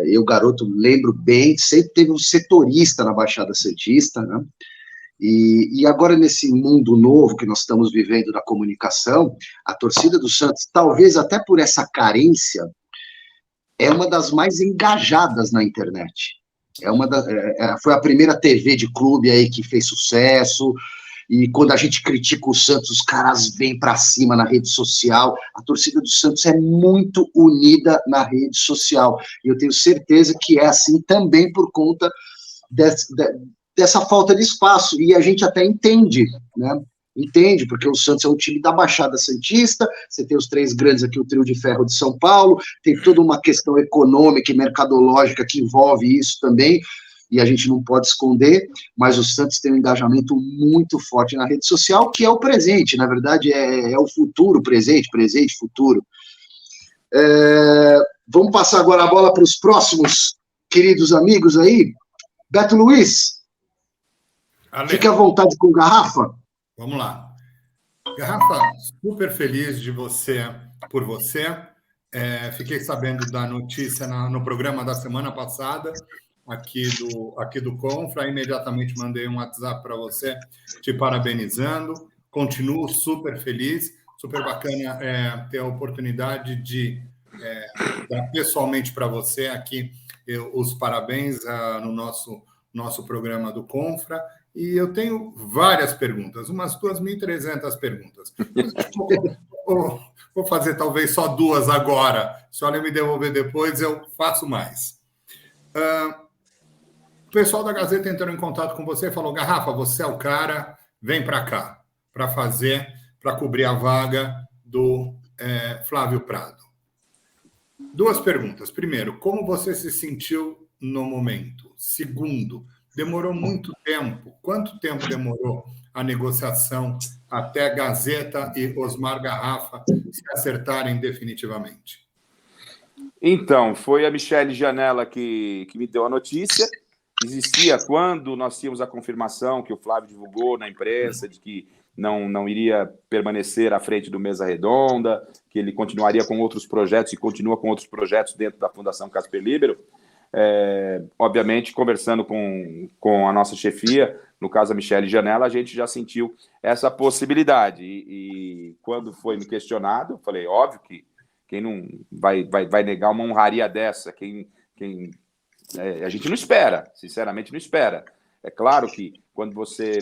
eu, garoto, lembro bem, sempre teve um setorista na Baixada Santista, né? E agora, nesse mundo novo que nós estamos vivendo da comunicação, a torcida do Santos, talvez até por essa carência, é uma das mais engajadas na internet. Foi a primeira TV de clube aí que fez sucesso, e quando a gente critica o Santos, os caras vêm para cima na rede social. A torcida do Santos é muito unida na rede social, e eu tenho certeza que é assim também por conta dessa falta de espaço, e a gente até entende, né? Entende, porque o Santos é um time da Baixada Santista, você tem os 3 grandes aqui, o trio de ferro de São Paulo, tem toda uma questão econômica e mercadológica que envolve isso também, e a gente não pode esconder, mas o Santos tem um engajamento muito forte na rede social, que é o presente, na verdade é o futuro, presente, futuro. Vamos passar agora a bola para os próximos queridos amigos aí. Beto Luiz, fique à vontade com o Garrafa. Vamos lá. Garrafa, super feliz por você. Fiquei sabendo da notícia no programa da semana passada, aqui do Confra. Imediatamente mandei um WhatsApp para você, te parabenizando. Continuo super feliz, super bacana ter a oportunidade de dar pessoalmente para você aqui os parabéns no nosso programa do Confra. E eu tenho várias perguntas, umas 2.300 perguntas. Vou fazer talvez só 2 agora. Se olha me devolver depois, eu faço mais. O pessoal da Gazeta entrou em contato com você e falou: Garrafa, você é o cara, vem para cá para cobrir a vaga do Flávio Prado. 2 perguntas. Primeiro, como você se sentiu no momento? Segundo, demorou muito tempo. Quanto tempo demorou a negociação até a Gazeta e Osmar Garrafa se acertarem definitivamente? Então, foi a Michele Janela que me deu a notícia. Existia, quando nós tínhamos a confirmação que o Flávio divulgou na imprensa de que não iria permanecer à frente do Mesa Redonda, que ele continuaria com outros projetos e continua com outros projetos dentro da Fundação Casper Libero. Obviamente, conversando com a nossa chefia, no caso a Michele Janela, a gente já sentiu essa possibilidade. E quando foi me questionado, eu falei, óbvio que quem não vai negar uma honraria dessa? A gente não espera, sinceramente não espera. É claro que quando você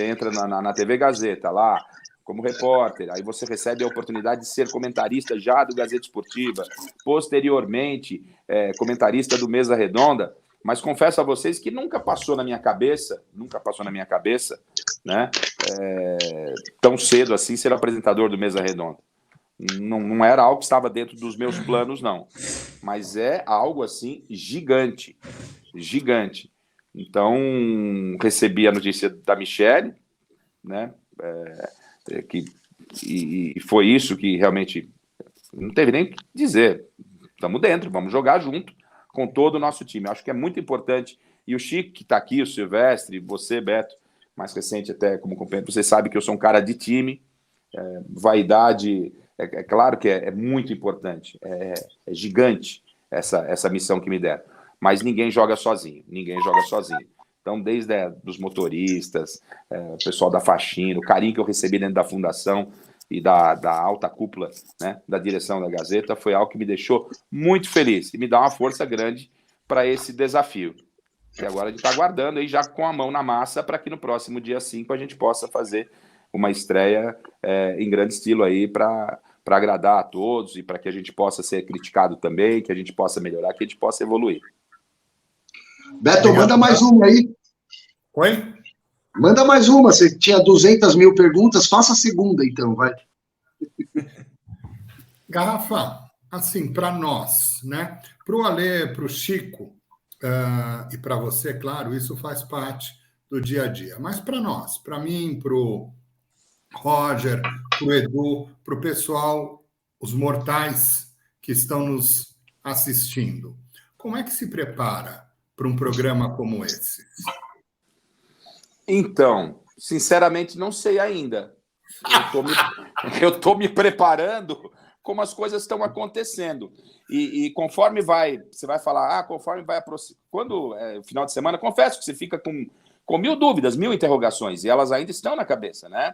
entra na TV Gazeta lá, como repórter, aí você recebe a oportunidade de ser comentarista já do Gazeta Esportiva, posteriormente comentarista do Mesa Redonda, mas confesso a vocês que nunca passou na minha cabeça, né, tão cedo assim, ser apresentador do Mesa Redonda. Não era algo que estava dentro dos meus planos, não. Mas é algo, assim, gigante. Gigante. Então, recebi a notícia da Michele, né? E foi isso que realmente não teve nem o que dizer. Estamos dentro, vamos jogar junto com todo o nosso time. Acho que é muito importante. E o Chico, que está aqui, o Silvestre, você, Beto, mais recente até como companheiro, você sabe que eu sou um cara de time. Vaidade... É claro que é muito importante, é gigante essa missão que me deram, mas ninguém joga sozinho. Então, desde dos motoristas, o pessoal da faxina, o carinho que eu recebi dentro da fundação e da alta cúpula, né, da direção da Gazeta, foi algo que me deixou muito feliz e me dá uma força grande para esse desafio. E agora a gente está aguardando aí já com a mão na massa para que no próximo dia 5 a gente possa fazer uma estreia em grande estilo aí para agradar a todos e para que a gente possa ser criticado também, que a gente possa melhorar, que a gente possa evoluir. Beto, manda mais uma aí. Oi? Manda mais uma. Você tinha 200 mil perguntas, faça a segunda, então, vai. Garrafa, assim, para nós, né? Para o Alê, para o Chico, e para você, claro, isso faz parte do dia a dia. Mas para nós, para mim, para o Roger, para o Edu, para o pessoal, os mortais que estão nos assistindo, como é que se prepara para um programa como esse? Então, sinceramente, não sei ainda. Eu estou me preparando como as coisas estão acontecendo. E conforme você vai falar, conforme vai aproximar. Quando é o final de semana, confesso que você fica com 1000 dúvidas, 1000 interrogações, e elas ainda estão na cabeça, né?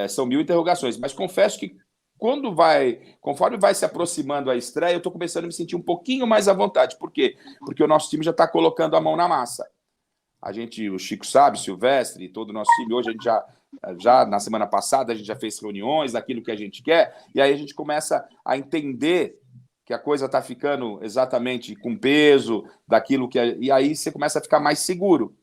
São 1000 interrogações, mas confesso que conforme vai se aproximando a estreia, eu estou começando a me sentir um pouquinho mais à vontade. Por quê? Porque o nosso time já está colocando a mão na massa. O Chico sabe, Silvestre, todo o nosso time, hoje a gente já na semana passada, a gente já fez reuniões daquilo que a gente quer, e aí a gente começa a entender que a coisa está ficando exatamente com peso, e aí você começa a ficar mais seguro.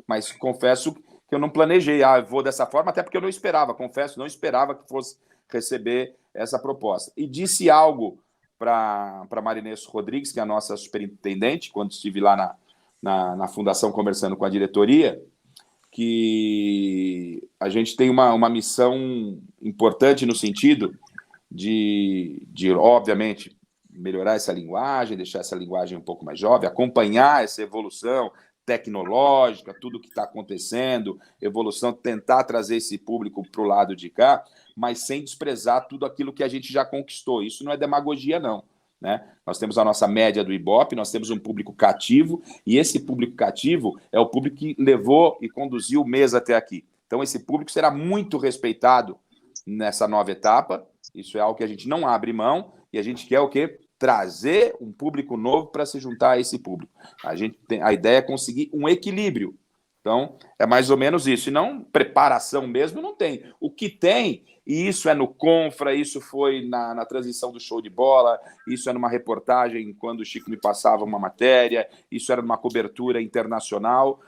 Mas confesso que eu não planejei, eu vou dessa forma, até porque eu não esperava, não esperava que fosse receber essa proposta. E disse algo para Marinesso Rodrigues, que é a nossa superintendente, quando estive lá na fundação conversando com a diretoria, que a gente tem uma missão importante no sentido de, obviamente, melhorar essa linguagem, deixar essa linguagem um pouco mais jovem, acompanhar essa evolução tecnológica, tudo que está acontecendo, evolução, tentar trazer esse público para o lado de cá, mas sem desprezar tudo aquilo que a gente já conquistou. Isso não é demagogia, não. Né? Nós temos a nossa média do Ibope, nós temos um público cativo, e esse público cativo é o público que levou e conduziu o Mesa até aqui. Então, esse público será muito respeitado nessa nova etapa. Isso é algo que a gente não abre mão, e a gente quer o quê? Trazer um público novo para se juntar a esse público. A ideia é conseguir um equilíbrio. Então, é mais ou menos isso. E não preparação mesmo, não tem. O que tem, e isso é no Confra, isso foi na transição do show de bola, isso é numa reportagem quando o Chico me passava uma matéria, isso era numa cobertura internacional.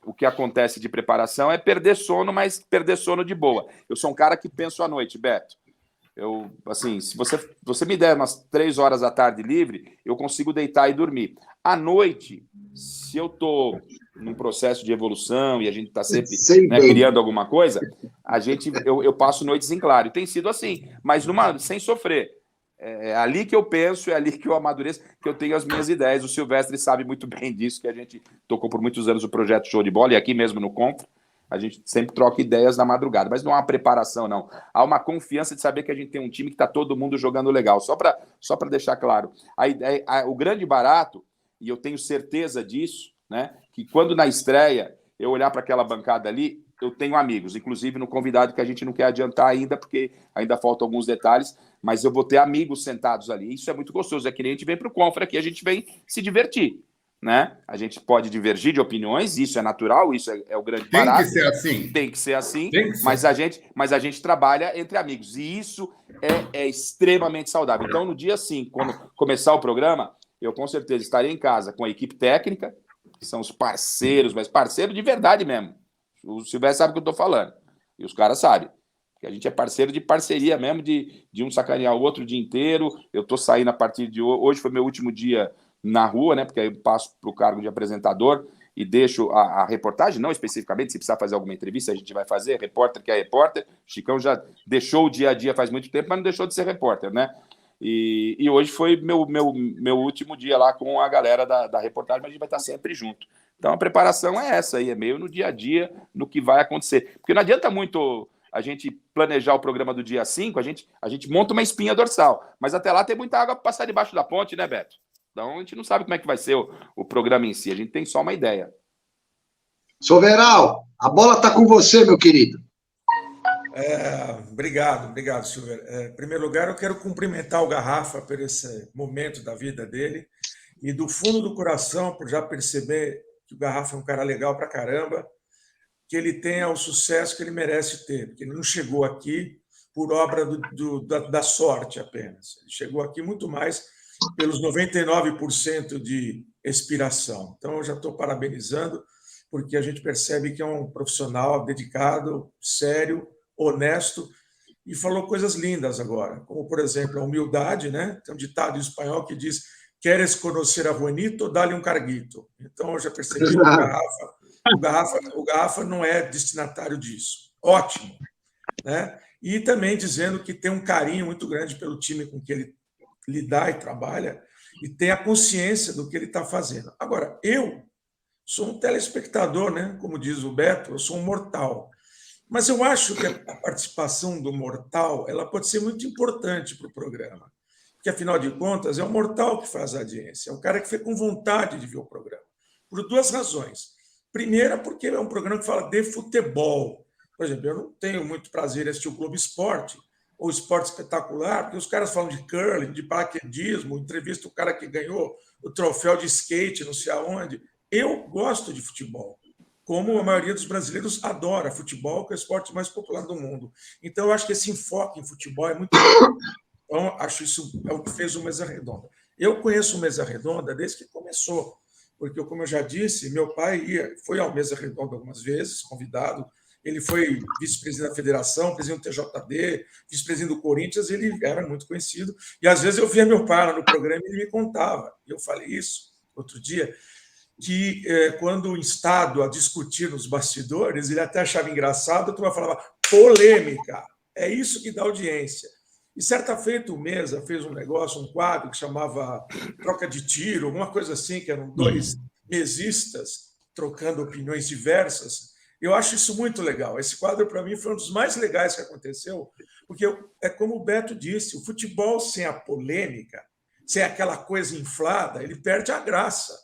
O que acontece de preparação é perder sono, mas perder sono de boa. Eu sou um cara que penso à noite, Beto. Assim, se você me der umas 3 horas da tarde livre, eu consigo deitar e dormir. À noite, se eu estou num processo de evolução e a gente está sempre, né, criando alguma coisa, eu passo noites em claro. E tem sido assim, mas sem sofrer. É ali que eu penso, é ali que eu amadureço, que eu tenho as minhas ideias. O Silvestre sabe muito bem disso, que a gente tocou por muitos anos o projeto Show de Bola, e aqui mesmo no Contra, a gente sempre troca ideias na madrugada, mas não há uma preparação, não. Há uma confiança de saber que a gente tem um time que está todo mundo jogando legal. Só para deixar claro, o grande barato, e eu tenho certeza disso, né, que quando na estreia eu olhar para aquela bancada ali, eu tenho amigos, inclusive no convidado que a gente não quer adiantar ainda, porque ainda faltam alguns detalhes, mas eu vou ter amigos sentados ali. Isso é muito gostoso, é que nem a gente vem para o Confra aqui, a gente vem se divertir. Né? A gente pode divergir de opiniões, isso é natural, isso é o grande barato. Tem que ser assim. Tem que ser assim, Tem que ser. Mas a gente trabalha entre amigos, e isso é extremamente saudável. Então, no dia 5, quando começar o programa, eu com certeza estarei em casa com a equipe técnica, que são os parceiros, mas parceiro de verdade mesmo. O Silvestre sabe o que eu estou falando, e os caras sabem. Que a gente é parceiro de parceria mesmo, de um sacanear o outro o dia inteiro. Eu estou saindo a partir de hoje, foi meu último dia na rua, né? Porque aí eu passo para o cargo de apresentador e deixo a reportagem, não especificamente, se precisar fazer alguma entrevista, a gente vai fazer, repórter que é repórter. O Chicão já deixou o dia a dia faz muito tempo, mas não deixou de ser repórter, né? E hoje foi meu último dia lá com a galera da reportagem, mas a gente vai estar sempre junto. Então a preparação é essa aí, é meio no dia a dia, no que vai acontecer. Porque não adianta muito a gente planejar o programa do dia 5, a gente monta uma espinha dorsal, mas até lá tem muita água para passar debaixo da ponte, né, Beto? Então, a gente não sabe como é que vai ser o programa em si. A gente tem só uma ideia. Soveral, a bola está com você, meu querido. Obrigado, Silver. Em primeiro lugar, eu quero cumprimentar o Garrafa por esse momento da vida dele e do fundo do coração, por já perceber que o Garrafa é um cara legal pra caramba, que ele tenha o sucesso que ele merece ter, porque ele não chegou aqui por obra da sorte apenas. Ele chegou aqui muito mais pelos 99% de expiração. Então, eu já estou parabenizando, porque a gente percebe que é um profissional dedicado, sério, honesto, e falou coisas lindas agora, como, por exemplo, a humildade, né? Tem um ditado em espanhol que diz: "Queres conhecer a Juanito, dá-lhe um carguito". Então, eu já percebi que o Garrafa não é destinatário disso. Ótimo. Né? E também dizendo que tem um carinho muito grande pelo time com que ele lidar e trabalha, e tem a consciência do que ele está fazendo. Agora, eu sou um telespectador, né? Como diz o Beto, eu sou um mortal. Mas eu acho que a participação do mortal ela pode ser muito importante para o programa. Porque, afinal de contas, é o mortal que faz a audiência, é o cara que foi com vontade de ver o programa. Por 2 razões. Primeira, porque é um programa que fala de futebol. Por exemplo, eu não tenho muito prazer em assistir o Globo Esporte, ou Esporte Espetacular, porque os caras falam de curling, de paraquedismo, entrevista o cara que ganhou o troféu de skate, não sei aonde. Eu gosto de futebol, como a maioria dos brasileiros adora futebol, que é o esporte mais popular do mundo. Então, eu acho que esse enfoque em futebol é muito importante. Então, acho isso é o que fez o Mesa Redonda. Eu conheço o Mesa Redonda desde que começou, porque, como eu já disse, meu pai foi ao Mesa Redonda algumas vezes, convidado. Ele foi vice-presidente da federação, presidente do TJD, vice-presidente do Corinthians, ele era muito conhecido. E, às vezes, eu via meu pai lá no programa e ele me contava. E eu falei isso outro dia, que quando instado a discutir nos bastidores, ele até achava engraçado, a turma falava polêmica. É isso que dá audiência. E, certa feita, o Mesa fez um negócio, um quadro que chamava Troca de Tiro, alguma coisa assim, que eram 2 mesistas trocando opiniões diversas. Eu acho isso muito legal. Esse quadro, para mim, foi um dos mais legais que aconteceu, porque é como o Beto disse, o futebol sem a polêmica, sem aquela coisa inflada, ele perde a graça.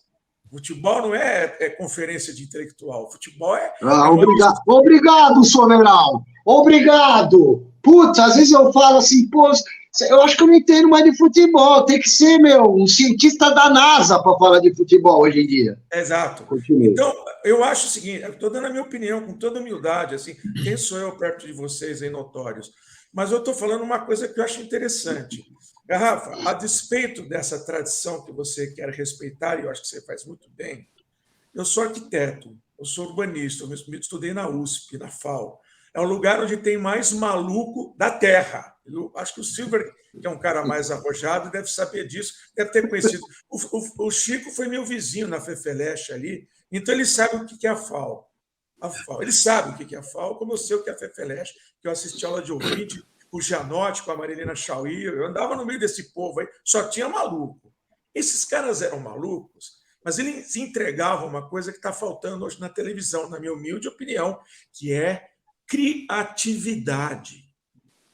O futebol não é conferência de intelectual, o futebol é... Obrigado, Soveral! Obrigado! Putz, às vezes eu falo assim, pô, eu acho que eu não entendo mais de futebol, tem que ser, um cientista da NASA para falar de futebol hoje em dia. Exato. Continua. Então, eu acho o seguinte, eu estou dando a minha opinião com toda humildade, assim, quem sou eu perto de vocês aí, notórios? Mas eu estou falando uma coisa que eu acho interessante. Garrafa, a despeito dessa tradição que você quer respeitar, e eu acho que você faz muito bem, eu sou arquiteto, eu sou urbanista, eu estudei na USP, na FAO. é o lugar onde tem mais maluco da Terra. Eu acho que o Silver, que é um cara mais arrojado, deve saber disso, deve ter conhecido. O Chico foi meu vizinho na Fefeleche ali, então ele sabe o que é a FAO. Ele sabe o que é a FAO, como eu sei o que é a Fefeleche, que eu assisti aula de ouvinte, o Gianotti com a Marilena Chauí, eu andava no meio desse povo aí, só tinha maluco. Esses caras eram malucos, mas eles entregavam uma coisa que está faltando hoje na televisão, na minha humilde opinião, que é criatividade.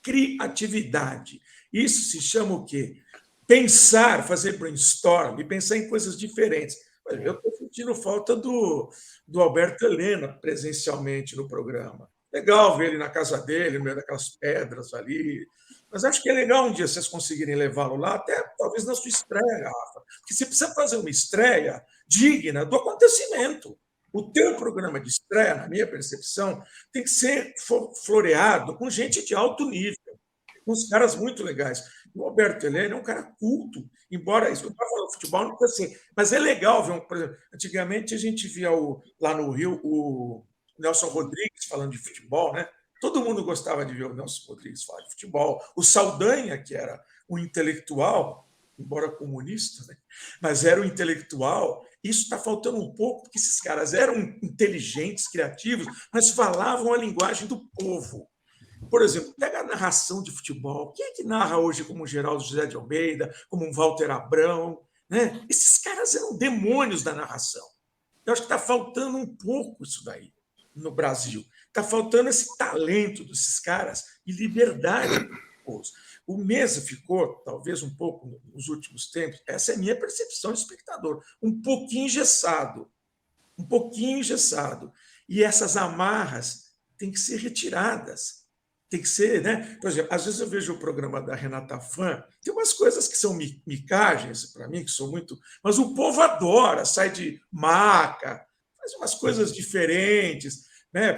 Criatividade. Isso se chama o quê? Pensar, fazer brainstorm, pensar em coisas diferentes. Eu estou sentindo falta do Alberto Helena presencialmente no programa. Legal ver ele na casa dele, no meio daquelas pedras ali. Mas acho que é legal um dia vocês conseguirem levá-lo lá, até talvez na sua estreia, Rafa. Porque você precisa fazer uma estreia digna do acontecimento. O teu programa de estreia, na minha percepção, tem que ser floreado com gente de alto nível, com uns caras muito legais. O Alberto Helena é um cara culto, embora isso não está falando de futebol, não precisa ser. Mas é legal ver, por exemplo, antigamente a gente via lá no Rio o Nelson Rodrigues falando de futebol, né? Todo mundo gostava de ver o Nelson Rodrigues falar de futebol. O Saldanha, que era um intelectual, embora comunista, né? Mas era um intelectual. Isso está faltando um pouco, porque esses caras eram inteligentes, criativos, mas falavam a linguagem do povo. Por exemplo, pega a narração de futebol. Quem é que narra hoje como o Geraldo José de Almeida, como um Walter Abrão? Né? Esses caras eram demônios da narração. Eu acho que está faltando um pouco isso daí no Brasil. Está faltando esse talento desses caras e liberdade. O Mesa ficou, talvez um pouco nos últimos tempos, essa é a minha percepção de espectador, um pouquinho engessado. Um pouquinho engessado. E essas amarras têm que ser retiradas. Tem que ser, né? Por exemplo, às vezes eu vejo o programa da Renata Fã, tem umas coisas que são micagens para mim, que são muito. Mas o povo adora, sai de maca, faz umas coisas diferentes, né?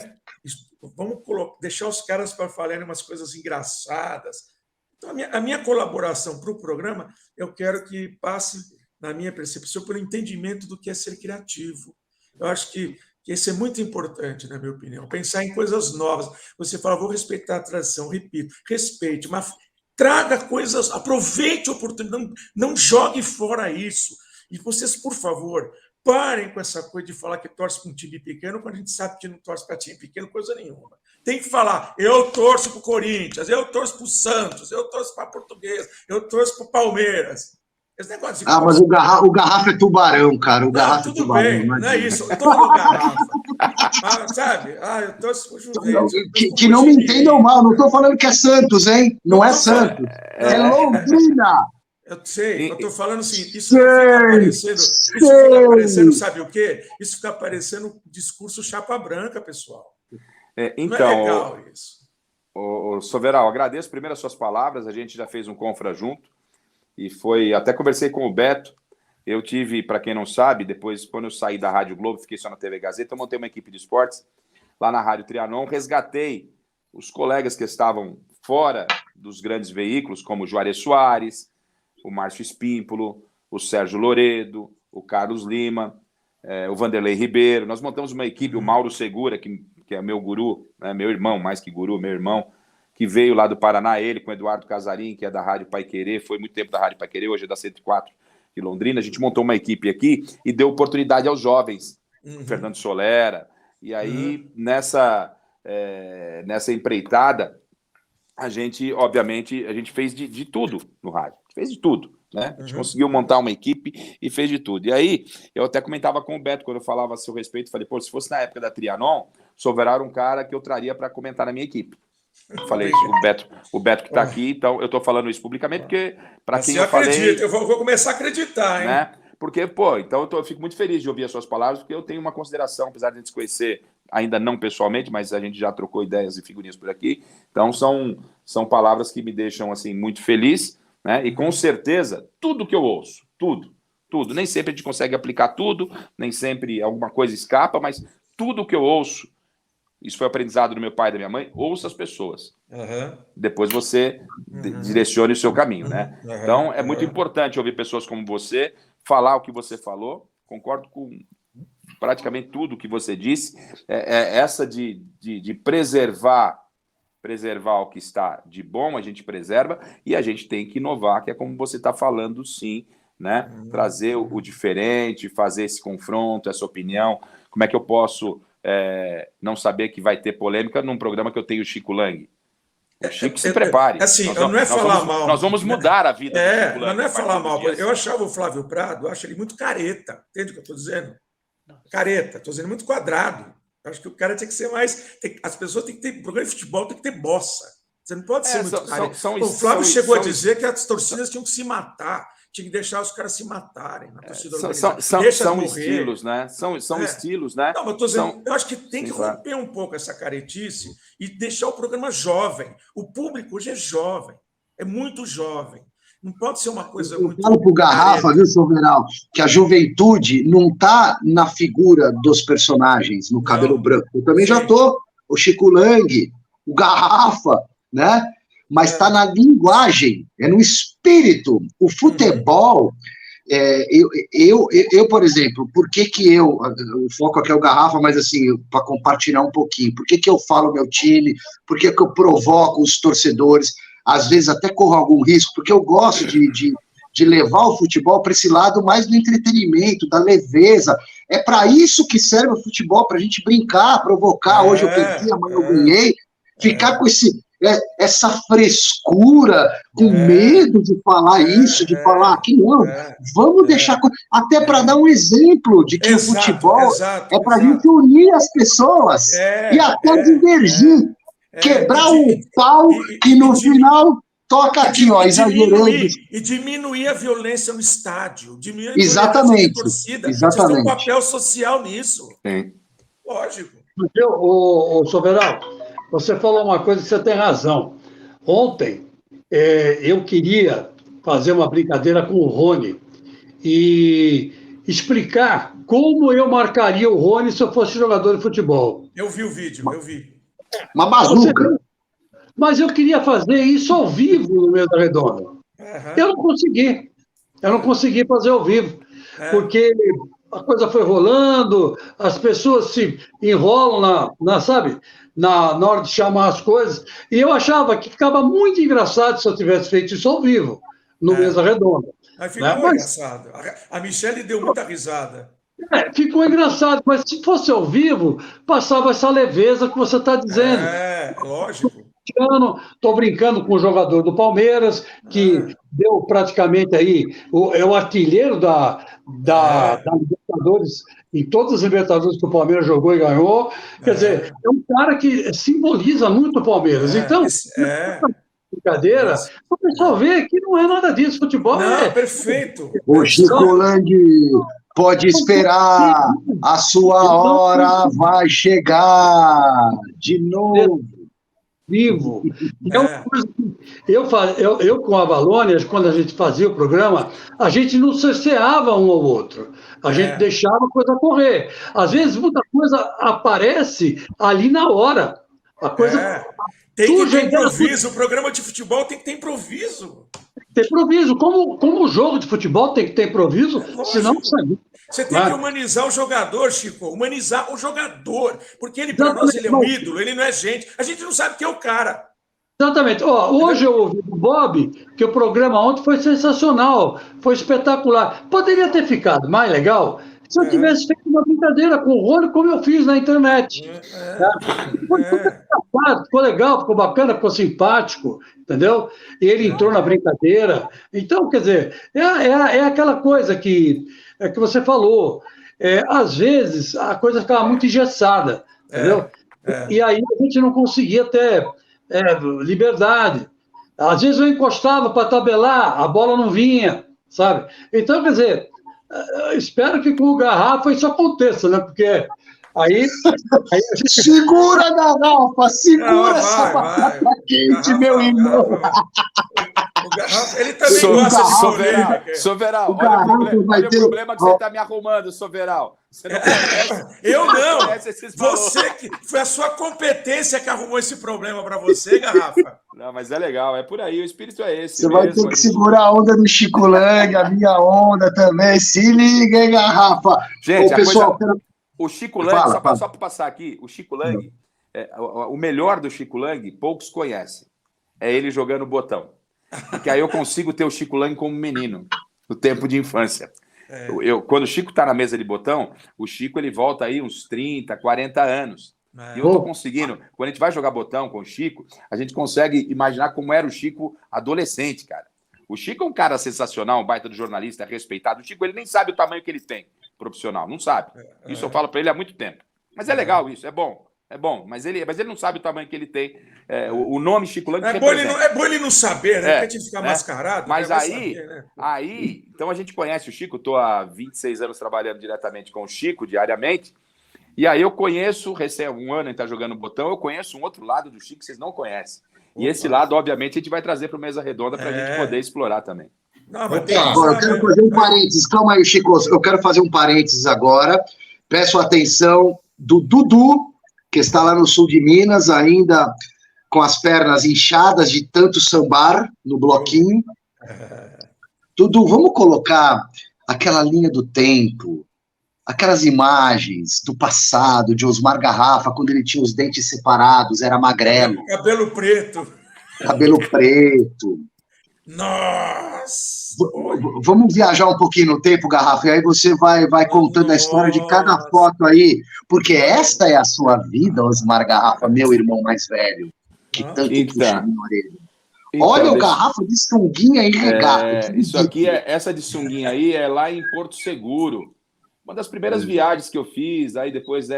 Vamos deixar os caras para falarem umas coisas engraçadas. Então, a minha colaboração para o programa, eu quero que passe, na minha percepção, pelo entendimento do que é ser criativo. Eu acho que isso é muito importante, na minha opinião. Pensar em coisas novas. Você fala, vou respeitar a tradição, repito, respeite, mas traga coisas, aproveite a oportunidade, não jogue fora isso. E vocês, por favor, parem com essa coisa de falar que torce para um time pequeno, quando a gente sabe que não torce para time pequeno, coisa nenhuma. Tem que falar, eu torço para o Corinthians, eu torço para o Santos, eu torço para a Portuguesa, eu torço para o Palmeiras. Esse negócio de mas o Garrafa é tubarão, cara. O Garrafa tudo é tubarão. Bem, não é isso. Todo Garrafa. Sabe? Eu torço pro Juventus. Que não me entendam mal, não estou falando que é Santos, hein? Não é Santos. É Londrina. Eu sei, eu estou falando assim, isso fica aparecendo, sabe o quê? Isso fica parecendo discurso chapa branca, pessoal. Então, não é legal isso. Soveral, agradeço primeiro as suas palavras, a gente já fez um confra junto, e até conversei com o Beto, eu tive, para quem não sabe, depois, quando eu saí da Rádio Globo, fiquei só na TV Gazeta, eu montei uma equipe de esportes lá na Rádio Trianon, resgatei os colegas que estavam fora dos grandes veículos, como o Juarez Soares, o Márcio Espímpolo, o Sérgio Loredo, o Carlos Lima, o Vanderlei Ribeiro. Nós montamos uma equipe, o Mauro Segura, que é meu guru, né, meu irmão, mais que guru, meu irmão, que veio lá do Paraná, ele com o Eduardo Casarim, que é da Rádio Paiquerê, foi muito tempo da Rádio Paiquerê, hoje é da 104 de Londrina. A gente montou uma equipe aqui e deu oportunidade aos jovens, Fernando Solera. E aí, nessa empreitada, a gente, obviamente, fez de tudo no rádio, fez de tudo, né? A gente conseguiu montar uma equipe e fez de tudo. E aí, eu até comentava com o Beto, quando eu falava a seu respeito, falei, se fosse na época da Trianon, Soveral era um cara que eu traria para comentar na minha equipe. Falei isso, o Beto que está aqui, então eu estou falando isso publicamente, porque para quem eu falei... Eu vou começar a acreditar, hein? Né? Porque, então eu fico muito feliz de ouvir as suas palavras, porque eu tenho uma consideração, apesar de a gente se conhecer ainda não pessoalmente, mas a gente já trocou ideias e figurinhas por aqui, então são palavras que me deixam assim muito feliz, né? E com certeza, tudo que eu ouço, tudo, nem sempre a gente consegue aplicar tudo, nem sempre alguma coisa escapa, mas tudo que eu ouço, isso foi aprendizado do meu pai e da minha mãe, ouça as pessoas. Depois você direcione o seu caminho, né? Então, é muito importante ouvir pessoas como você, falar o que você falou. Concordo com praticamente tudo que você disse. Essa de preservar o que está de bom, a gente preserva, e a gente tem que inovar, que é como você está falando, sim, né? Trazer o diferente, fazer esse confronto, essa opinião. Como é que eu posso não saber que vai ter polêmica num programa que eu tenho o Chico Lang? O Chico se prepare. Assim, não é falar mal. Nós vamos mudar a vida do Chico Lang. Mas não é falar mal. Eu achava o Flávio Prado, eu acho ele muito careta. Entende o que eu estou dizendo? Careta. Estou dizendo muito quadrado. Eu acho que o cara tinha que ser mais... As pessoas têm que ter... Programa de futebol tem que ter bossa. Você não pode ser muito careta. O Flávio chegou a dizer que as torcidas tinham que se matar. Tinha que deixar os caras se matarem na torcida organizada. São estilos, né? São estilos, né? Não, mas eu tô dizendo, eu acho que tem que romper um pouco essa caretice e deixar o programa jovem. O público hoje é jovem, é muito jovem. Não pode ser uma coisa muito... Eu falo pro Garrafa, viu, Soveral, que a juventude não está na figura dos personagens, no cabelo branco. Eu também já tô, o Chico Lang, o Garrafa, né? Mas está na linguagem, é no espírito. O futebol, eu, por exemplo, por que o foco aqui é o Garrafa, mas assim, para compartilhar um pouquinho, por que eu falo meu time, por que eu provoco os torcedores, às vezes até corro algum risco, porque eu gosto de levar o futebol para esse lado mais do entretenimento, da leveza. É para isso que serve o futebol, para a gente brincar, provocar. Hoje eu perdi, amanhã eu ganhei, ficar com essa frescura, com medo de falar isso, de falar aquilo, não. Vamos deixar... Até para dar um exemplo de que o futebol é para a gente unir as pessoas e até divergir, quebrar o pau que no final toca aqui, ó, exagerando. E diminuir a violência no estádio, diminuir a exatamente, torcida. Exatamente. Vocês têm um papel social nisso. Sim. Lógico. O Soberal, você falou uma coisa que você tem razão. Ontem, eu queria fazer uma brincadeira com o Rony e explicar como eu marcaria o Rony se eu fosse jogador de futebol. Eu vi o vídeo, eu vi. Uma bazuca. Mas eu queria fazer isso ao vivo no Mesa Redonda. Eu não consegui fazer ao vivo, porque a coisa foi rolando, as pessoas se enrolam sabe, na hora de chamar as coisas, e eu achava que ficava muito engraçado se eu tivesse feito isso ao vivo, no Mesa Redonda. Mas ficou engraçado. A Michelle deu muita risada. Ficou engraçado, mas se fosse ao vivo, passava essa leveza que você está dizendo. Lógico. Estou brincando com o jogador do Palmeiras, que deu praticamente aí, é o artilheiro da Libertadores, em todas as Libertadores que o Palmeiras jogou e ganhou. Quer dizer, é um cara que simboliza muito o Palmeiras. Então, brincadeira, o pessoal vê que não é nada disso. Futebol perfeito. O Chico Lang pode esperar, a sua hora vai chegar de novo. Vivo. Eu com a Valônia, quando a gente fazia o programa, a gente não cerceava um ao outro. A gente deixava a coisa correr. Às vezes, muita coisa aparece ali na hora. A coisa... Tem que ter improviso. O programa de futebol tem que ter improviso. Tem improviso. Como o jogo de futebol tem que ter improviso, senão não sabe. Você tem que humanizar o jogador, Chico. Humanizar o jogador. Porque ele, para nós, ele é um ídolo, ele não é gente. A gente não sabe quem é o cara. Exatamente. Hoje eu ouvi do Bob que o programa ontem foi sensacional, foi espetacular. Poderia ter ficado mais legal se eu tivesse feito uma brincadeira com o Rony, como eu fiz na internet. Ficou legal, ficou bacana, ficou simpático, entendeu? E ele entrou na brincadeira. Então, quer dizer, é aquela coisa que você falou. Às vezes, a coisa ficava muito engessada, entendeu? E aí a gente não conseguia ter liberdade. Às vezes eu encostava para tabelar, a bola não vinha, sabe? Então, quer dizer, espero que com o Garrafa isso aconteça, né? Porque aí a gente... Segura, Garrafa, segura essa batata quente, meu irmão. O Garrafa, ele também gosta de polêmica. Soveral, olha o problema que você está me arrumando, Soveral. Você não conhece, eu não. Você que foi a sua competência que arrumou esse problema para você, Garrafa. Não, mas é legal, é por aí, o espírito é esse. Você vai ter que segurar a onda do Chico Lang, a minha onda também. Se liga, hein, Garrafa. Gente, pessoal, O Chico Lang, Fala, fala. só para passar aqui, o Chico Lang, o melhor do Chico Lang, poucos conhecem. É ele jogando botão. Porque aí eu consigo ter o Chico Lang como menino, no tempo de infância. Quando o Chico está na mesa de botão, o Chico ele volta aí uns 30, 40 anos. E eu estou conseguindo, quando a gente vai jogar botão com o Chico, a gente consegue imaginar como era o Chico adolescente, cara. O Chico é um cara sensacional, um baita do jornalista, respeitado. O Chico, ele nem sabe o tamanho que ele tem, profissional, não sabe. Isso eu falo para ele há muito tempo. Mas é legal isso, é bom, mas ele não sabe o tamanho que ele tem. O nome Chico Lang é bom ele não saber, né? Porque a gente fica mascarado. Mas né? aí, então a gente conhece o Chico, estou há 26 anos trabalhando diretamente com o Chico, diariamente, e aí eu conheço, recém um ano ele está jogando botão, eu conheço um outro lado do Chico que vocês não conhecem. E esse lado, obviamente, a gente vai trazer para o Mesa Redonda para a gente poder explorar também. Não, eu quero fazer um parênteses. Calma aí, Chico. Eu quero fazer um parênteses agora. Peço atenção do Dudu, que está lá no sul de Minas, ainda com as pernas inchadas de tanto sambar no bloquinho. Dudu, vamos colocar aquela linha do tempo, aquelas imagens do passado de Osmar Garrafa, quando ele tinha os dentes separados, era magrelo. Cabelo preto. Cabelo preto. Nossa! Vamos viajar um pouquinho no tempo, Garrafa, e aí você vai contando a história de cada foto aí, porque esta é a sua vida, Osmar Garrafa, meu irmão mais velho, que tanto puxa a minha orelha. Olha o Garrafa de sunguinha e regata. Isso aqui, essa de sunguinha aí é lá em Porto Seguro. Uma das primeiras viagens que eu fiz, aí depois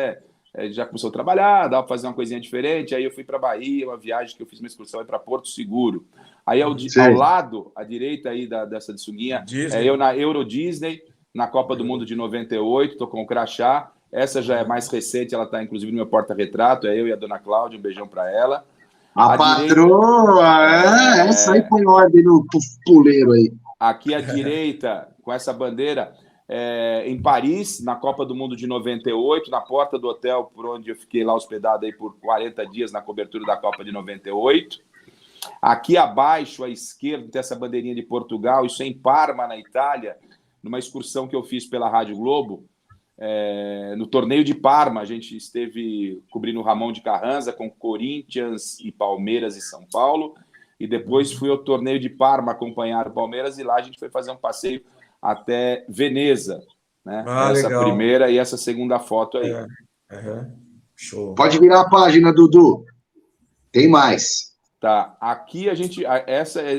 já começou a trabalhar, dava para fazer uma coisinha diferente, aí eu fui para Bahia, uma viagem que eu fiz uma excursão para Porto Seguro. Aí ao lado, à direita aí dessa de sunguinha, eu na Euro Disney, na Copa do Mundo de 98, tô com o crachá. Essa já é mais recente, ela está inclusive no meu porta-retrato, é eu e a dona Cláudia, um beijão para ela. A patroa, essa aí põe ordem no puleiro aí. Aqui à direita, com essa bandeira, em Paris, na Copa do Mundo de 98, na porta do hotel por onde eu fiquei lá hospedado aí por 40 dias na cobertura da Copa de 98. Aqui abaixo, à esquerda, tem essa bandeirinha de Portugal, isso é em Parma, na Itália, numa excursão que eu fiz pela Rádio Globo, no torneio de Parma. A gente esteve cobrindo o Ramon de Carranza com Corinthians e Palmeiras e São Paulo, e depois fui ao torneio de Parma acompanhar o Palmeiras, e lá a gente foi fazer um passeio até Veneza, né? Essa legal. Primeira e essa segunda foto aí. Show. Pode virar a página, Dudu. Tem mais. Tá, aqui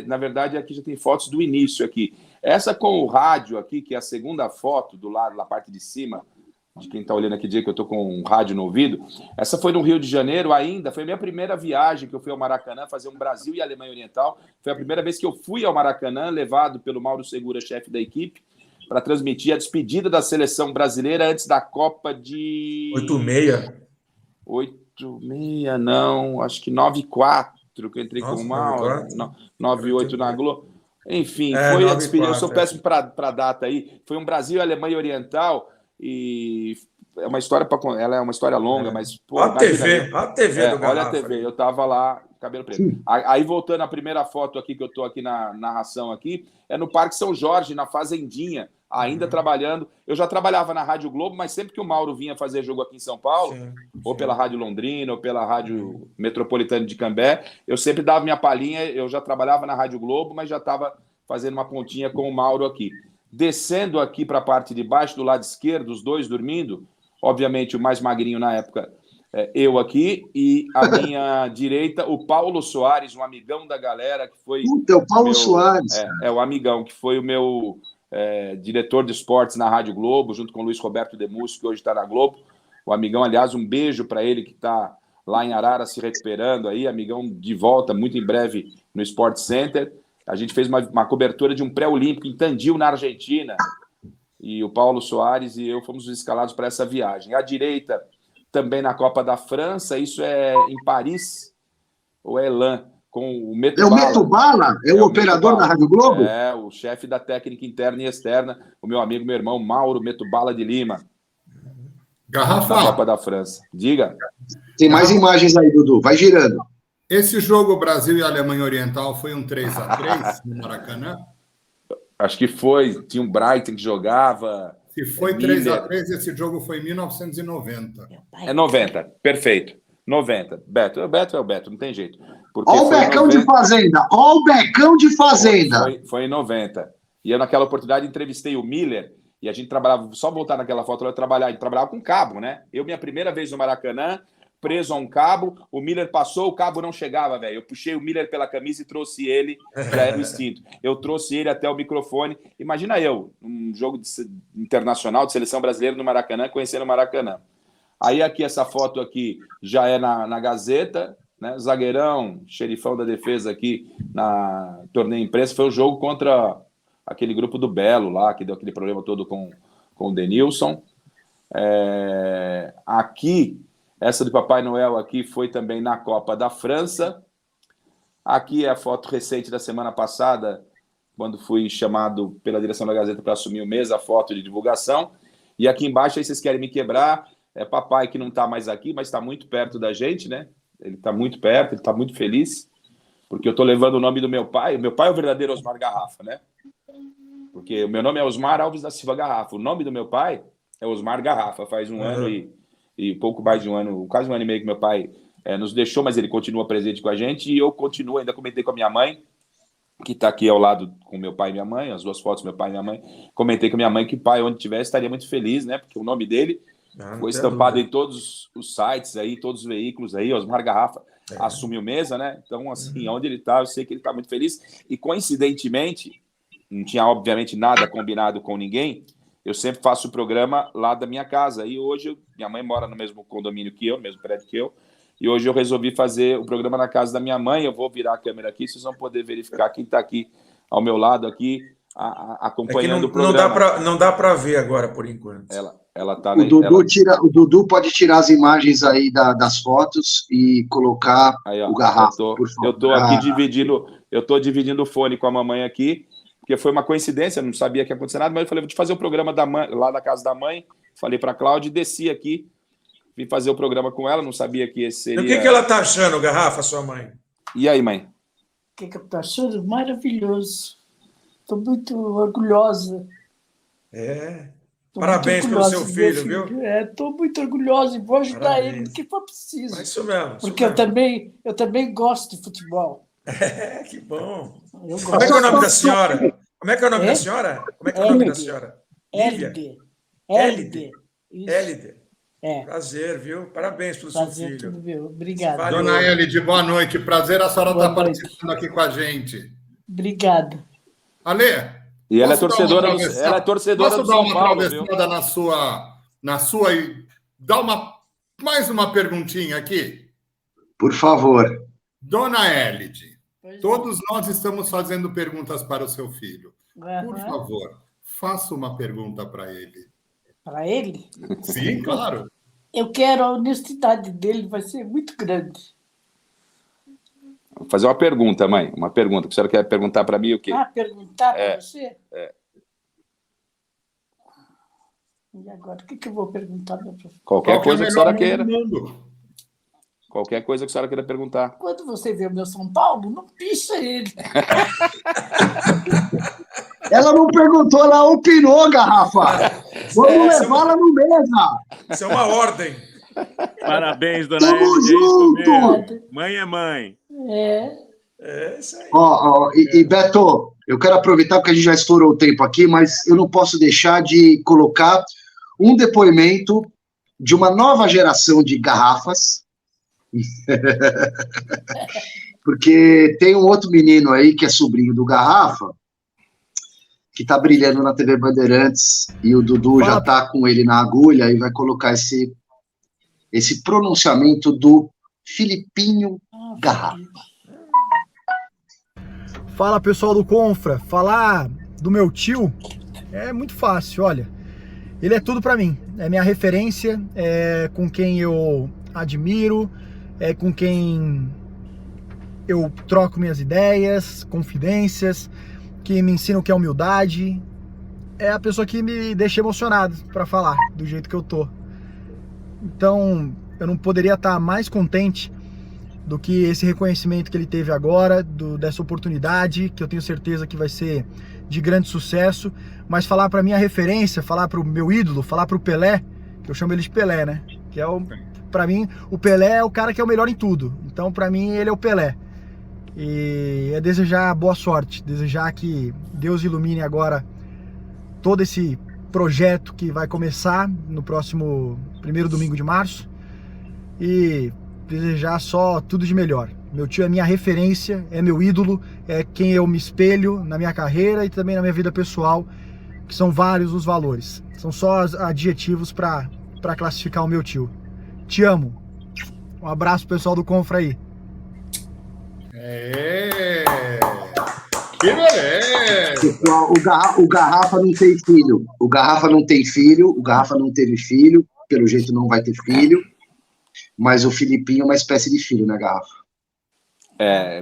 na verdade, aqui já tem fotos do início aqui. Essa com o rádio aqui, que é a segunda foto do lado, na parte de cima, de quem está olhando aqui, dizer que eu estou com um rádio no ouvido. Essa foi no Rio de Janeiro ainda, foi a minha primeira viagem que eu fui ao Maracanã, fazer um Brasil e Alemanha Oriental. Foi a primeira vez que eu fui ao Maracanã, levado pelo Mauro Segura, chefe da equipe, para transmitir a despedida da seleção brasileira antes da Copa de... 8-6? 8-6, não, acho que 9-4, que eu entrei com o Mauro, 9-8 na Globo. Enfim, foi a despedida. Eu sou péssimo para data aí. Foi um Brasil e Alemanha Oriental, e é uma história ela é uma história longa, mas pô, a TV do Garrafa. Olha a TV, eu tava lá, cabelo preto. Aí voltando à primeira foto aqui que eu tô aqui na narração aqui, é no Parque São Jorge, na Fazendinha, ainda trabalhando. Eu já trabalhava na Rádio Globo, mas sempre que o Mauro vinha fazer jogo aqui em São Paulo, ou pela Rádio Londrina, ou pela Rádio Metropolitana de Cambé, eu sempre dava minha palhinha. Eu já trabalhava na Rádio Globo, mas já estava fazendo uma pontinha com o Mauro aqui. Descendo aqui para a parte de baixo, do lado esquerdo, os dois dormindo, obviamente o mais magrinho na época, eu aqui, e à minha direita, o Paulo Soares, um amigão da galera, que foi... Puta, o Paulo Soares. O amigão, que foi o meu diretor de esportes na Rádio Globo, junto com o Luiz Roberto Demusso, que hoje está na Globo. O amigão, aliás, um beijo para ele, que está lá em Arara se recuperando aí, amigão de volta, muito em breve, no Sport Center. A gente fez uma cobertura de um pré-olímpico em Tandil, na Argentina, e o Paulo Soares e eu fomos escalados para essa viagem. À direita, também na Copa da França, isso é em Paris, ou é Elan, com o Meto Bala. É o Meto Bala? É o operador da Rádio Globo? É, o chefe da técnica interna e externa, o meu amigo, meu irmão, Mauro Meto Bala de Lima. Garrafa. Da Copa da França. Diga. Tem mais imagens aí, Dudu. Vai girando. Esse jogo Brasil e Alemanha Oriental foi um 3-3 no Maracanã? Acho que foi. Tinha um Brighton que jogava. Se foi Miller. 3-3, esse jogo foi em 1990. É 90, perfeito. 90. Beto é o Beto, não tem jeito. Porque Ó o foi em Becão 90. de Fazenda. Ó o Becão de Fazenda. Foi em 90. E eu, naquela oportunidade, entrevistei o Miller e a gente trabalhava, só voltar naquela foto, a gente trabalhava com cabo, né? Eu, minha primeira vez no Maracanã, preso a um cabo, o Miller passou, o cabo não chegava, velho. Eu puxei o Miller pela camisa e trouxe ele, já era o instinto. Eu trouxe ele até o microfone. Imagina eu, um jogo internacional de seleção brasileira no Maracanã, conhecendo o Maracanã. Aí aqui, essa foto aqui já é na Gazeta, né? Zagueirão, xerifão da defesa aqui na torneio imprensa. Foi o jogo contra aquele grupo do Belo lá, que deu aquele problema todo com o Denilson. Aqui, essa do Papai Noel aqui foi também na Copa da França. Aqui é a foto recente da semana passada, quando fui chamado pela direção da Gazeta para assumir o mês, a foto de divulgação. E aqui embaixo, aí vocês querem me quebrar, é papai que não está mais aqui, mas está muito perto da gente, né? Ele está muito perto, ele está muito feliz, porque eu estou levando o nome do meu pai. O meu pai é o verdadeiro Osmar Garrafa, né? Porque o meu nome é Osmar Alves da Silva Garrafa. O nome do meu pai é Osmar Garrafa. Faz um ano e pouco mais de um ano, quase um ano e meio que meu pai nos deixou, mas ele continua presente com a gente e eu continuo, ainda comentei com a minha mãe, que está aqui ao lado com meu pai e minha mãe, as duas fotos, meu pai e minha mãe, comentei com a minha mãe que o pai, onde tivesse, estaria muito feliz, né? Porque o nome dele foi estampado em todos os sites aí, todos os veículos aí, Osmar Garrafa assumiu mesa, né? Então, assim, onde ele está, eu sei que ele está muito feliz. E, coincidentemente, não tinha, obviamente, nada combinado com ninguém, eu sempre faço o programa lá da minha casa. E hoje, minha mãe mora no mesmo condomínio que eu, no mesmo prédio que eu, e hoje eu resolvi fazer o programa na casa da minha mãe. Eu vou virar a câmera aqui, vocês vão poder verificar quem está aqui ao meu lado, aqui, acompanhando o programa. Não dá para ver agora, por enquanto. Ela tá O Dudu pode tirar as imagens aí das fotos e colocar aí, ó, o Garrafa, por favor. Eu estou aqui dividindo o fone com a mamãe aqui, porque foi uma coincidência, não sabia que ia acontecer nada, mas eu falei, vou te fazer o programa lá da casa da mãe, falei para a Cláudia e desci aqui, vim fazer o programa com ela, não sabia que esse seria... E o que ela está achando, Garrafa, sua mãe? E aí, mãe? O que eu estou achando? Maravilhoso. Estou muito orgulhosa. Parabéns pelo seu filho, viu? Estou muito orgulhosa e vou ajudar ele no que for preciso. É isso mesmo. Porque eu também gosto de futebol. Que bom. Como é que é o nome da senhora? Como é que é o nome da senhora? Como é que é o nome da senhora? Hélide. Hélide. Prazer, viu? Parabéns pelo seu filho. Tudo meu. Obrigada. Dona Hélide, boa noite. Prazer a senhora estar participando aqui com a gente. Obrigada. Ale, e ela é torcedora do São Paulo, viu? Na sua e dá mais uma perguntinha aqui. Por favor. Dona Hélide, todos nós estamos fazendo perguntas para o seu filho. Por favor, faça uma pergunta para ele. Para ele? Sim, claro. Eu quero a honestidade dele, vai ser muito grande. Vou fazer uma pergunta, mãe. Uma pergunta. Que a senhora quer perguntar para mim o quê? Perguntar para você? E agora, o que eu vou perguntar para você? Qualquer coisa que a senhora queira. Qualquer coisa que a senhora queira perguntar. Quando você vê o meu São Paulo, não picha ele. Ela não perguntou, ela opinou, Garrafa. Vamos levá-la no mesa. Isso é uma ordem. Parabéns, dona Tamo Hélide. junto. Mãe é mãe. Isso aí. E Beto, eu quero aproveitar porque a gente já estourou o tempo aqui, mas eu não posso deixar de colocar um depoimento de uma nova geração de garrafas. Porque tem um outro menino aí que é sobrinho do Garrafa, que tá brilhando na TV Bandeirantes, e o Dudu já tá com ele na agulha e vai colocar esse pronunciamento do Filipinho Garrafa. Fala, pessoal do Confra. Falar do meu tio é muito fácil, olha. Ele é tudo pra mim, é minha referência, é com quem eu admiro, é com quem eu troco minhas ideias, confidências, que me ensina o que é humildade. É a pessoa que me deixa emocionado pra falar do jeito que eu tô. Então, eu não poderia estar mais contente do que esse reconhecimento que ele teve agora, dessa oportunidade, que eu tenho certeza que vai ser de grande sucesso. Mas falar para minha referência, falar para o meu ídolo, falar para o Pelé, que eu chamo ele de Pelé, né? Que é para mim, o Pelé é o cara que é o melhor em tudo. Então, para mim, ele é o Pelé. E é desejar boa sorte, desejar que Deus ilumine agora todo esse projeto que vai começar no próximo 1º domingo de março, e desejar só tudo de melhor. Meu tio é minha referência, é meu ídolo, é quem eu me espelho na minha carreira e também na minha vida pessoal, que são vários os valores. São só adjetivos para classificar o meu tio. Te amo. Um abraço, pessoal do Confra aí. Que merece! Pessoal, o Garrafa não tem filho. O Garrafa não tem filho. O Garrafa não teve filho. Pelo jeito não vai ter filho. Mas o Filipinho é uma espécie de filho, né, Garrafa?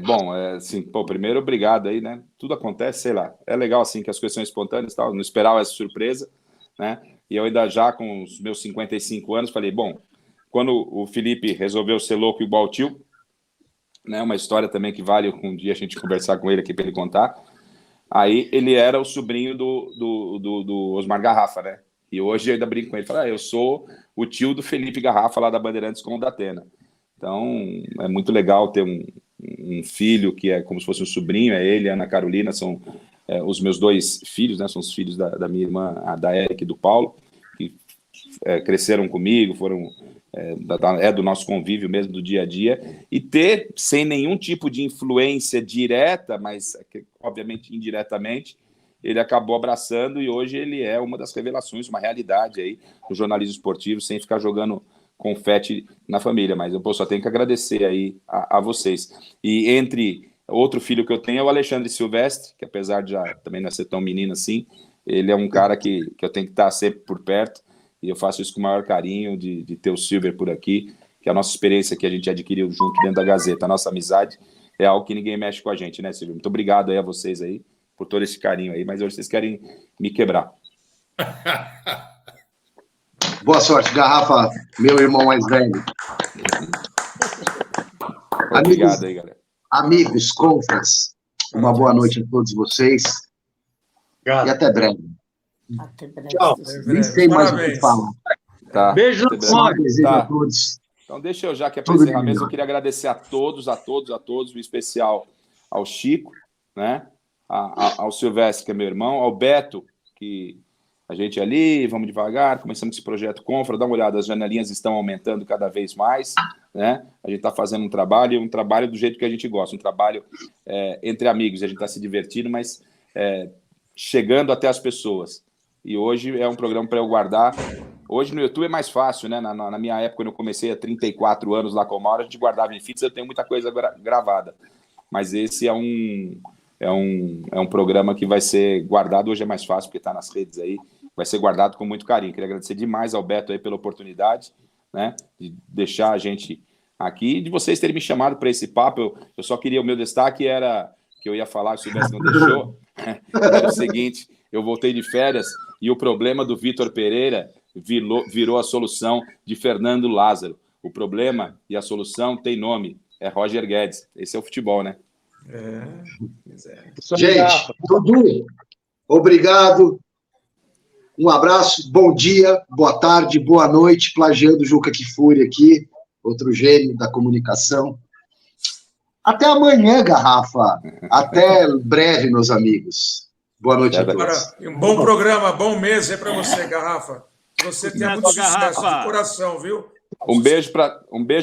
Bom, assim, primeiro, obrigado aí, né? Tudo acontece, sei lá. É legal, assim, que as coisas são espontâneas e tal. Não esperava essa surpresa, né? E eu ainda já, com os meus 55 anos, falei, bom, quando o Felipe resolveu ser louco igual o tio, né? Uma história também que vale um dia a gente conversar com ele aqui para ele contar. Aí ele era o sobrinho do Osmar Garrafa, né? E hoje eu ainda brinco com ele, falo, eu sou o tio do Felipe Garrafa, lá da Bandeirantes com o Datena. Então, é muito legal ter um filho que é como se fosse um sobrinho, é ele, a Ana Carolina, são os meus 2 filhos, né? São os filhos da minha irmã, da Érica e do Paulo, que cresceram comigo, foram do nosso convívio mesmo, do dia a dia, e ter, sem nenhum tipo de influência direta, mas obviamente indiretamente, ele acabou abraçando e hoje ele é uma das revelações, uma realidade aí do jornalismo esportivo, sem ficar jogando confete na família. Mas eu só tenho que agradecer aí a vocês. E entre outro filho que eu tenho é o Alexandre Silvestre, que apesar de já também não ser tão menino assim, ele é um cara que eu tenho que estar sempre por perto, e eu faço isso com o maior carinho de ter o Silver por aqui, que a nossa experiência que a gente adquiriu junto dentro da Gazeta, a nossa amizade, é algo que ninguém mexe com a gente, né, Silver? Muito obrigado aí a vocês aí, por todo esse carinho aí, mas hoje vocês querem me quebrar. Boa sorte, Garrafa, meu irmão mais velho. Obrigado aí, galera. Amigos, confras, uma boa noite a todos vocês. Obrigado. E até breve. Até breve. Tchau. Nem sei mais o que falar. Tá. Beijo Até na breve. memória. Desejo Tá. a todos. Então, deixa eu, já que é para Tudo encerrar de mesmo, melhor. eu queria agradecer a todos, em especial ao Chico, né? Ao Silvestre, que é meu irmão, ao Beto, que a gente ali, vamos devagar, começamos esse projeto Confra, dá uma olhada, as janelinhas estão aumentando cada vez mais, né? A gente está fazendo um trabalho do jeito que a gente gosta, um trabalho entre amigos, a gente está se divertindo, mas chegando até as pessoas. E hoje é um programa para eu guardar. Hoje no YouTube é mais fácil, né? Na minha época, quando eu comecei há 34 anos lá com o Mauro, a gente guardava em fitas, eu tenho muita coisa gravada. Mas esse é um programa que vai ser guardado, hoje é mais fácil, porque está nas redes aí, vai ser guardado com muito carinho. Queria agradecer demais ao Beto aí pela oportunidade, né? De deixar a gente aqui, e de vocês terem me chamado para esse papo. Eu só queria, o meu destaque era, que eu ia falar, se o Silvestre não deixou, era o seguinte, eu voltei de férias e o problema do Vitor Pereira virou a solução de Fernando Lázaro. O problema e a solução tem nome, é Roger Guedes. Esse é o futebol, né? Gente, Dudu, obrigado. Um abraço, bom dia, boa tarde, boa noite, plagiando o Juca Kfouri aqui, outro gênio da comunicação. Até amanhã, Garrafa. Até breve, meus amigos. Boa noite a todos. Um bom programa, bom mês aí para você, Garrafa. Que você tenha muito sucesso de coração, viu? Um beijo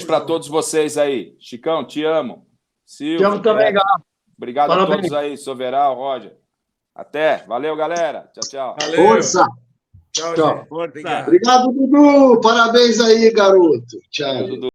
para todos vocês aí. Chicão, te amo. Silvio, Te amo também, Garrafa. Obrigado Parabéns. a todos aí, Soveral, Roger. Até. Valeu, galera. Tchau, tchau. Valeu. Força. Tchau, Tchau. gente. Força. Obrigado. Obrigado, Dudu. Parabéns aí, garoto. Tchau. Dudu.